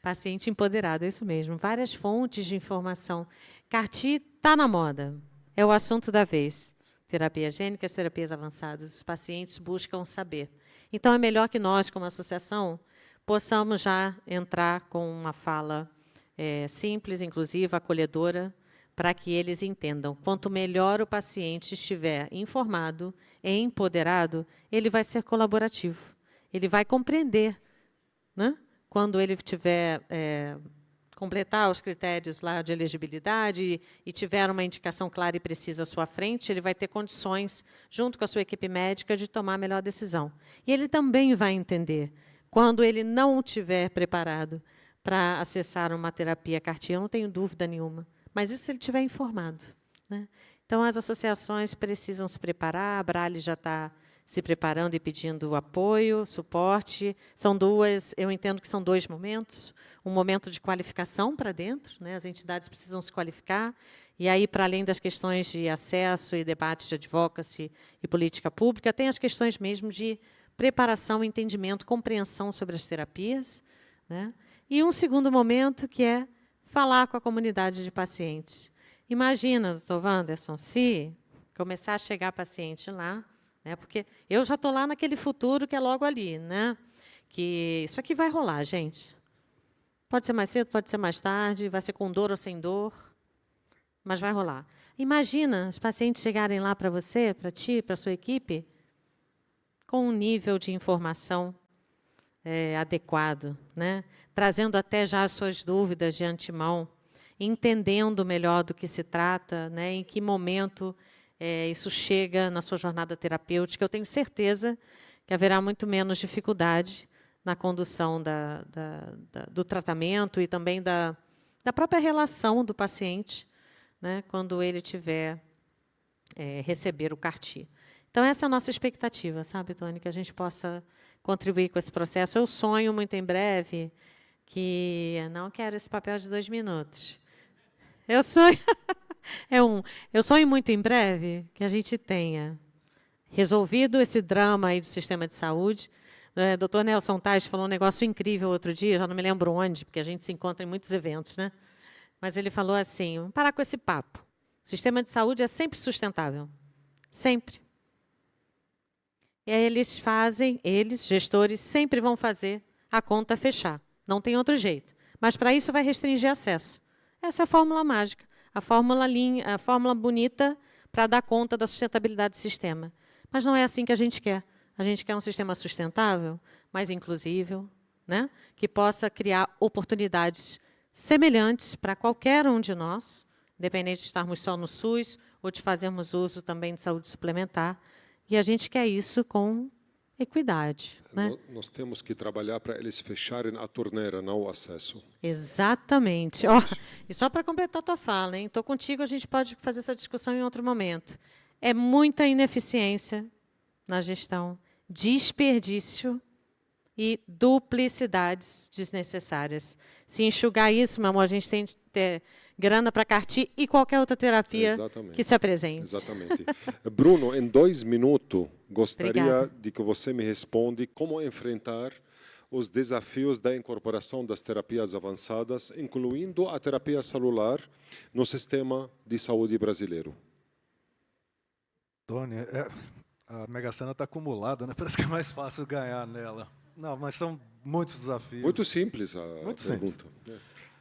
Paciente empoderado, é isso mesmo. Várias fontes de informação. CAR-T está na moda, é o assunto da vez. Terapias gênicas, terapias avançadas, os pacientes buscam saber. Então, é melhor que nós, como associação, possamos já entrar com uma fala simples, inclusiva, acolhedora, para que eles entendam. Quanto melhor o paciente estiver informado e empoderado, ele vai ser colaborativo. Ele vai compreender, né? Quando ele tiver completar os critérios lá de elegibilidade e tiver uma indicação clara e precisa à sua frente, ele vai ter condições, junto com a sua equipe médica, de tomar a melhor decisão. E ele também vai entender, quando ele não estiver preparado para acessar uma terapia CAR-T, eu não tenho dúvida nenhuma, mas isso se ele estiver informado, né? Então, as associações precisam se preparar, a Brale já está se preparando e pedindo apoio, suporte. São duas, eu entendo que são dois momentos. Um momento de qualificação para dentro, né? As entidades precisam se qualificar, e aí, para além das questões de acesso e debates de advocacy e política pública, tem as questões mesmo de preparação, entendimento, compreensão sobre as terapias, né? E um segundo momento, que é falar com a comunidade de pacientes. Imagina, doutor Wanderson, se começar a chegar paciente lá, né? Porque eu já estou lá naquele futuro que é logo ali, né? Que isso aqui vai rolar, gente. Pode ser mais cedo, pode ser mais tarde, vai ser com dor ou sem dor, mas vai rolar. Imagina os pacientes chegarem lá para você, para ti, para a sua equipe, com um nível de informação adequado, né? Trazendo até já as suas dúvidas de antemão, entendendo melhor do que se trata, né? Em que momento isso chega na sua jornada terapêutica. Eu tenho certeza que haverá muito menos dificuldade na condução do tratamento e também da própria relação do paciente, né, quando ele tiver receber o CAR-T. Então, essa é a nossa expectativa, sabe, Tony, que a gente possa contribuir com esse processo. Eu sonho muito em breve que... Não quero esse papel de 2 minutos. Eu sonho... Eu sonho muito em breve que a gente tenha resolvido esse drama aí do sistema de saúde. O Dr. Nelson Tais falou um negócio incrível outro dia, já não me lembro onde, porque a gente se encontra em muitos eventos, né? Mas ele falou assim, vamos parar com esse papo. O sistema de saúde é sempre sustentável. Sempre. E aí eles, gestores, sempre vão fazer a conta fechar. Não tem outro jeito. Mas, para isso, vai restringir acesso. Essa é a fórmula mágica, a fórmula bonita para dar conta da sustentabilidade do sistema. Mas não é assim que a gente quer. A gente quer um sistema sustentável, mais inclusível, né? Que possa criar oportunidades semelhantes para qualquer um de nós, independente de estarmos só no SUS ou de fazermos uso também de saúde suplementar. E a gente quer isso com equidade, né? Nós temos que trabalhar para eles fecharem a torneira, não o acesso. Exatamente. E só para completar a tua fala, hein? Estou contigo, a gente pode fazer essa discussão em outro momento. É muita ineficiência na gestão, desperdício e duplicidades desnecessárias. Se enxugar isso, meu amor, a gente tem que grana para CAR-T e qualquer outra terapia Exatamente. que se apresente. Exatamente. Bruno, em 2 minutos, gostaria Obrigada. de que você me responda como enfrentar os desafios da incorporação das terapias avançadas, incluindo a terapia celular, no sistema de saúde brasileiro. Tony, a Mega Sena está acumulada, né? Parece que é mais fácil ganhar nela. Não, mas são muitos desafios. Muito simples a Muito pergunta.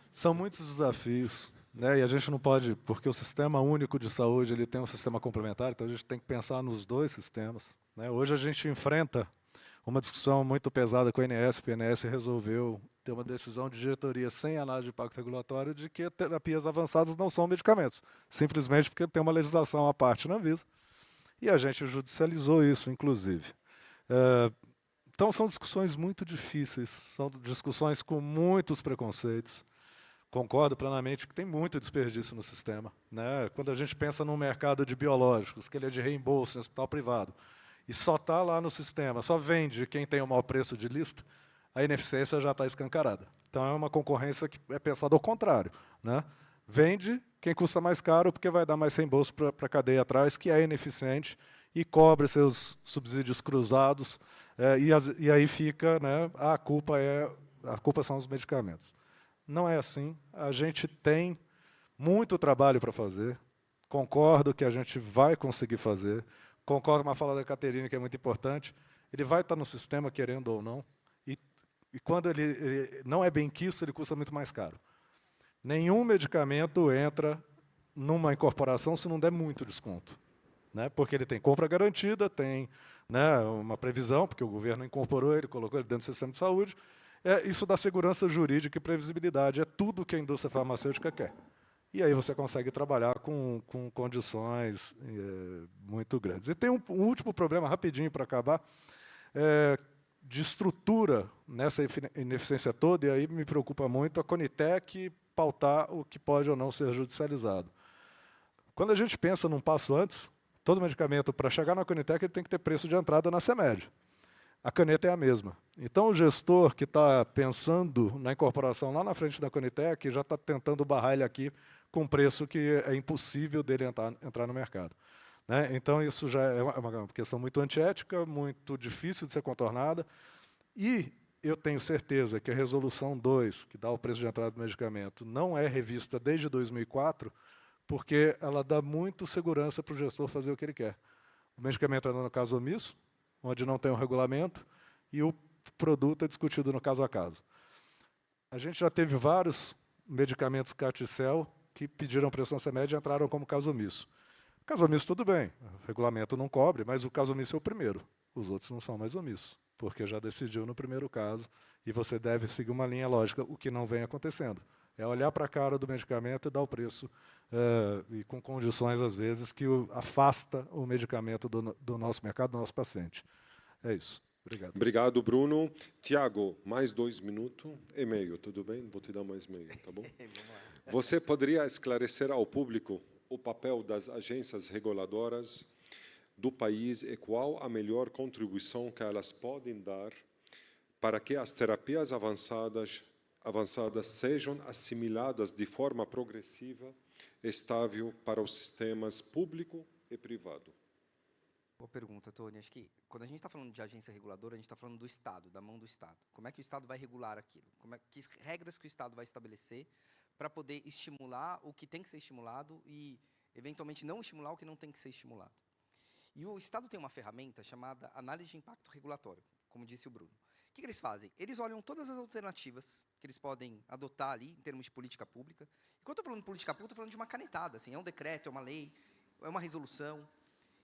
São muitos desafios, né? E a gente não pode, porque o Sistema Único de Saúde ele tem um sistema complementar, então a gente tem que pensar nos dois sistemas, né? Hoje a gente enfrenta uma discussão muito pesada com a INS, porque a INS resolveu ter uma decisão de diretoria sem análise de impacto regulatório de que terapias avançadas não são medicamentos, simplesmente porque tem uma legislação à parte na Anvisa. E a gente judicializou isso, inclusive. Então, são discussões muito difíceis, são discussões com muitos preconceitos. Concordo plenamente que tem muito desperdício no sistema, né? Quando a gente pensa num mercado de biológicos, que ele é de reembolso em hospital privado, e só está lá no sistema, só vende quem tem o maior preço de lista, a ineficiência já está escancarada. Então, é uma concorrência que é pensada ao contrário, né? Vende quem custa mais caro, porque vai dar mais reembolso para a cadeia atrás, que é ineficiente, e cobre seus subsídios cruzados, e aí fica, né, a culpa são os medicamentos. Não é assim. A gente tem muito trabalho para fazer. Concordo que a gente vai conseguir fazer. Concordo com a fala da Caterine, que é muito importante. Ele vai estar no sistema, querendo ou não. E quando ele não é bem quisto, ele custa muito mais caro. Nenhum medicamento entra numa incorporação se não der muito desconto, né? Porque ele tem compra garantida, tem, né, uma previsão, porque o governo incorporou ele, colocou ele dentro do sistema de saúde. Isso dá segurança jurídica e previsibilidade. É tudo que a indústria farmacêutica quer. E aí você consegue trabalhar com condições muito grandes. E tem um último problema, rapidinho para acabar, de estrutura nessa ineficiência toda, e aí me preocupa muito a Conitec pautar o que pode ou não ser judicializado. Quando a gente pensa num passo antes, todo medicamento, para chegar na Conitec, ele tem que ter preço de entrada na CEMED. A caneta é a mesma. Então, o gestor que está pensando na incorporação lá na frente da Conitec já está tentando barrar ele aqui com um preço que é impossível dele entrar no mercado, né? Então, isso já é uma questão muito antiética, muito difícil de ser contornada. E eu tenho certeza que a Resolução 2, que dá o preço de entrada do medicamento, não é revista desde 2004, porque ela dá muito segurança para o gestor fazer o que ele quer. O medicamento anda no caso omisso, onde não tem um regulamento, e o produto é discutido no caso a caso. A gente já teve vários medicamentos Carticel que pediram preço na CEMED e entraram como caso omisso. Caso omisso, tudo bem, o regulamento não cobre, mas o caso omisso é o primeiro. Os outros não são mais omissos, porque já decidiu no primeiro caso, e você deve seguir uma linha lógica, o que não vem acontecendo. É olhar para a cara do medicamento e dar o preço, e com condições, às vezes, que afasta o medicamento do nosso mercado, do nosso paciente. É isso. Obrigado. Obrigado, Bruno. Tiago, mais 2 minutos e meio, tudo bem? Vou te dar mais meio, tá bom? Você poderia esclarecer ao público o papel das agências reguladoras do país e qual a melhor contribuição que elas podem dar para que as terapias avançadas sejam assimiladas de forma progressiva e estável para os sistemas público e privado? Boa pergunta, Tony. Acho que quando a gente está falando de agência reguladora, a gente está falando do Estado, da mão do Estado. Como é que o Estado vai regular aquilo? Que regras que o Estado vai estabelecer para poder estimular o que tem que ser estimulado e, eventualmente, não estimular o que não tem que ser estimulado? E o Estado tem uma ferramenta chamada análise de impacto regulatório, como disse o Bruno. O que eles fazem? Eles olham todas as alternativas que eles podem adotar ali, em termos de política pública. E quando eu estou falando de política pública, estou falando de uma canetada. Assim, é um decreto, é uma lei, é uma resolução.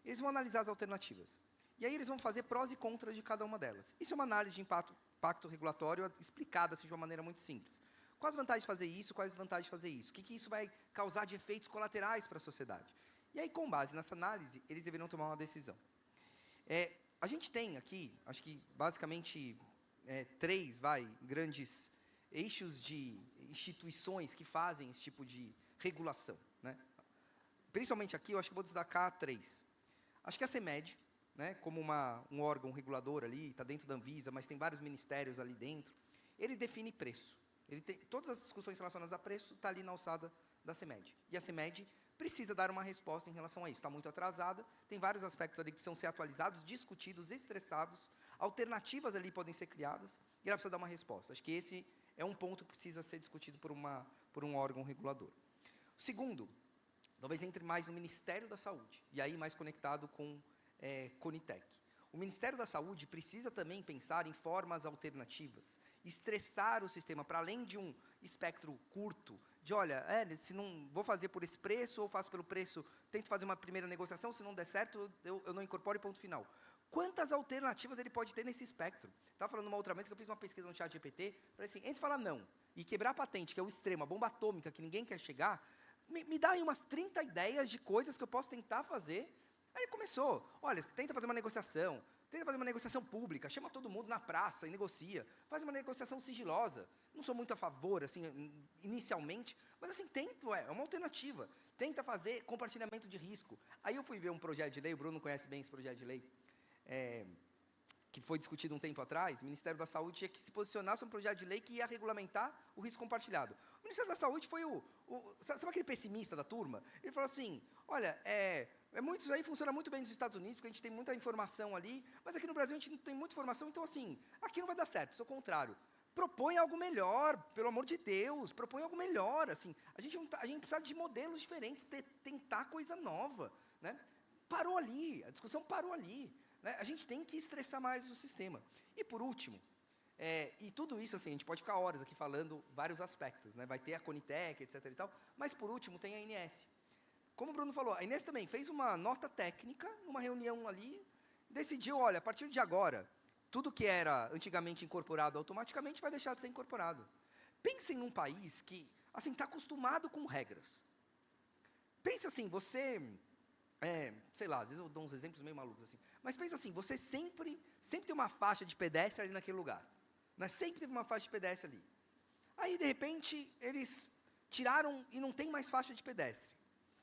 Eles vão analisar as alternativas. E aí eles vão fazer prós e contras de cada uma delas. Isso é uma análise de impacto regulatório explicada assim, de uma maneira muito simples. Quais as vantagens de fazer isso? Quais as vantagens de fazer isso? O que isso vai causar de efeitos colaterais para a sociedade? E aí, com base nessa análise, eles deveriam tomar uma decisão. A gente tem aqui, acho que basicamente 3 grandes eixos de instituições que fazem esse tipo de regulação, né? Principalmente aqui, eu acho que vou destacar 3. Acho que a CEMED, né, como um órgão regulador ali, está dentro da Anvisa, mas tem vários ministérios ali dentro, ele define preço. Ele tem, todas as discussões relacionadas a preço está ali na alçada da CEMED. E a CEMED precisa dar uma resposta em relação a isso. Está muito atrasada, tem vários aspectos ali que precisam ser atualizados, discutidos, estressados, alternativas ali podem ser criadas, e ela precisa dar uma resposta. Acho que esse é um ponto que precisa ser discutido por um órgão regulador. O segundo, talvez entre mais no Ministério da Saúde, e aí mais conectado com Conitec. O Ministério da Saúde precisa também pensar em formas alternativas, estressar o sistema para além de um espectro curto, de olha, se não vou fazer por esse preço, ou faço pelo preço, tento fazer uma primeira negociação, se não der certo, eu não incorporo e ponto final. Quantas alternativas ele pode ter nesse espectro? Estava falando uma outra vez que eu fiz uma pesquisa no ChatGPT, falei assim, entre falar não e quebrar a patente, que é o extremo, a bomba atômica, que ninguém quer chegar, me dá aí umas 30 ideias de coisas que eu posso tentar fazer. Aí ele começou, olha, tenta fazer uma negociação pública, chama todo mundo na praça e negocia, faz uma negociação sigilosa. Não sou muito a favor, assim, inicialmente, mas assim, é uma alternativa. Tenta fazer compartilhamento de risco. Aí eu fui ver um projeto de lei, o Bruno conhece bem esse projeto de lei, que foi discutido um tempo atrás. O Ministério da Saúde tinha que se posicionar sobre um projeto de lei que ia regulamentar o risco compartilhado. O Ministério da Saúde foi sabe aquele pessimista da turma? Ele falou assim, olha, isso aí funciona muito bem nos Estados Unidos, porque a gente tem muita informação ali, mas aqui no Brasil a gente não tem muita informação, então assim, aqui não vai dar certo, sou contrário. Propõe algo melhor, pelo amor de Deus, propõe algo melhor, assim, a gente precisa de modelos diferentes, tentar coisa nova, né? Parou ali, a discussão parou ali, né? A gente tem que estressar mais o sistema. E por último, e tudo isso, assim, a gente pode ficar horas aqui falando vários aspectos, né? Vai ter a Conitec, etc. e tal, mas por último tem a ANS. Como o Bruno falou, a ANS também fez uma nota técnica, numa reunião ali, decidiu, olha, a partir de agora, tudo que era antigamente incorporado automaticamente vai deixar de ser incorporado. Pensem num país que, assim, está acostumado com regras. Pensa assim, você, sei lá, às vezes eu dou uns exemplos meio malucos assim, mas pensa assim, você sempre tem uma faixa de pedestre ali naquele lugar, né? Sempre teve uma faixa de pedestre ali. Aí, de repente, eles tiraram e não tem mais faixa de pedestre.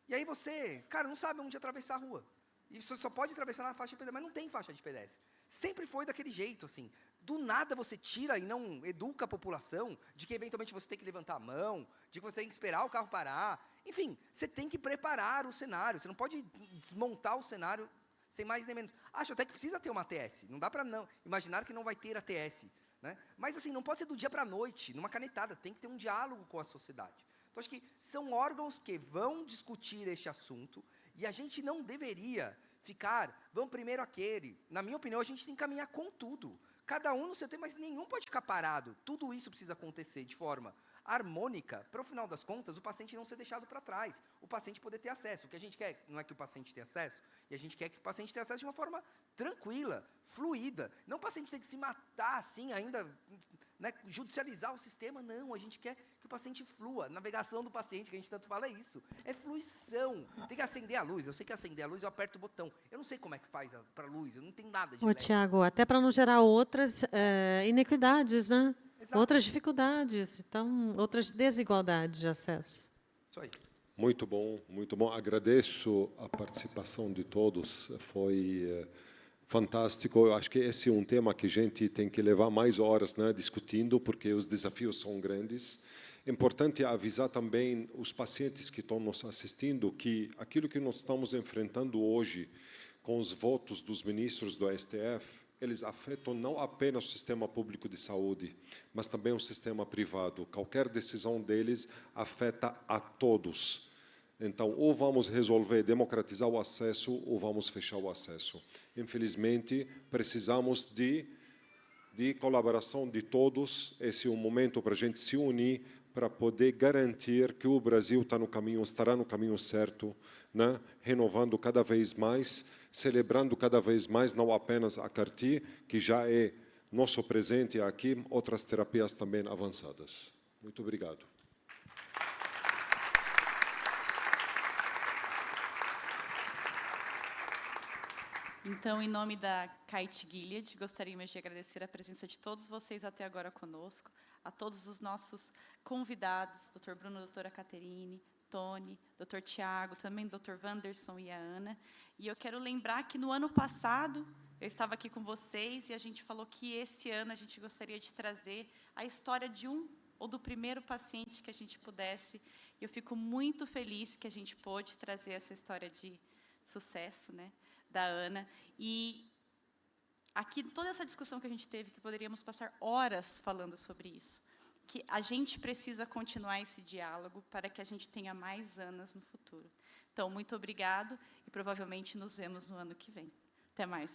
E aí você, cara, não sabe onde atravessar a rua. E você só pode atravessar na faixa de pedestre, mas não tem faixa de pedestre. Sempre foi daquele jeito, assim. Do nada você tira e não educa a população de que eventualmente você tem que levantar a mão, de que você tem que esperar o carro parar. Enfim, você tem que preparar o cenário. Você não pode desmontar o cenário sem mais nem menos. Acho até que precisa ter uma ATS. Não dá para não imaginar que não vai ter ATS, né? Mas assim, não pode ser do dia para a noite, numa canetada. Tem que ter um diálogo com a sociedade. Então, acho que são órgãos que vão discutir este assunto e a gente não deveria ficar, vamos primeiro aquele. Na minha opinião, a gente tem que caminhar com tudo. Cada um no seu tempo, mas nenhum pode ficar parado. Tudo isso precisa acontecer de forma harmônica, para o final das contas, o paciente não ser deixado para trás, o paciente poder ter acesso. O que a gente quer não é que o paciente tenha acesso, e a gente quer que o paciente tenha acesso de uma forma tranquila, fluida. Não o paciente tem que se matar assim, ainda, né, judicializar o sistema, não. A gente quer que o paciente flua. A navegação do paciente, que a gente tanto fala, é isso. É fluição. Tem que acender a luz. Eu sei que acender a luz, eu aperto o botão. Eu não sei como é que faz para a luz, eu não tenho nada de elétrico. Tiago, até para não gerar outras inequidades, né? Exato. Outras dificuldades, então, outras desigualdades de acesso. Isso aí. Muito bom, muito bom. Agradeço a participação de todos. Foi fantástico. Eu acho que esse é um tema que a gente tem que levar mais horas, né, discutindo, porque os desafios são grandes. É importante avisar também os pacientes que estão nos assistindo que aquilo que nós estamos enfrentando hoje com os votos dos ministros do STF, eles afetam não apenas o sistema público de saúde, mas também o sistema privado. Qualquer decisão deles afeta a todos. Então, ou vamos resolver democratizar o acesso, ou vamos fechar o acesso. Infelizmente, precisamos de colaboração de todos. Esse é um momento para a gente se unir, para poder garantir que o Brasil estará no caminho certo, né? Renovando cada vez mais, celebrando cada vez mais, não apenas a CAR-T, que já é nosso presente aqui, outras terapias também avançadas. Muito obrigado. Então, em nome da Kite Gilead, gostaríamos de agradecer a presença de todos vocês até agora conosco, a todos os nossos convidados, Dr. Bruno, doutora Caterine, Tony, Dr. Tiago, também Dr. Wanderson e a Ana. E eu quero lembrar que no ano passado, eu estava aqui com vocês e a gente falou que esse ano a gente gostaria de trazer a história de um ou do primeiro paciente que a gente pudesse. Eu fico muito feliz que a gente pôde trazer essa história de sucesso, né, da Ana. E aqui, toda essa discussão que a gente teve, que poderíamos passar horas falando sobre isso, que a gente precisa continuar esse diálogo para que a gente tenha mais Anas no futuro. Então, muito obrigado e provavelmente nos vemos no ano que vem. Até mais.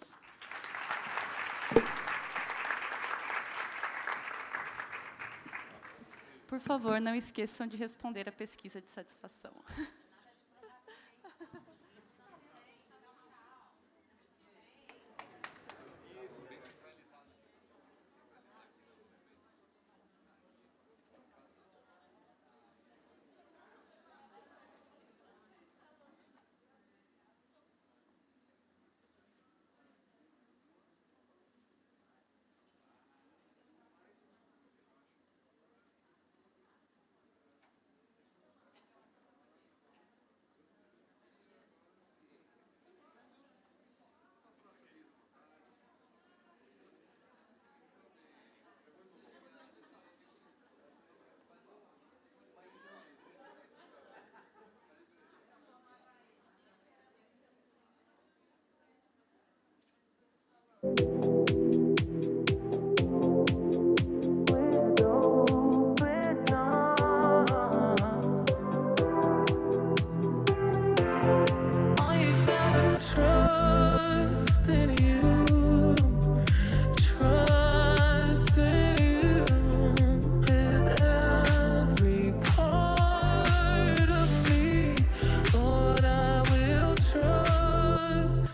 Por favor, não esqueçam de responder a pesquisa de satisfação.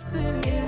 Trust in you.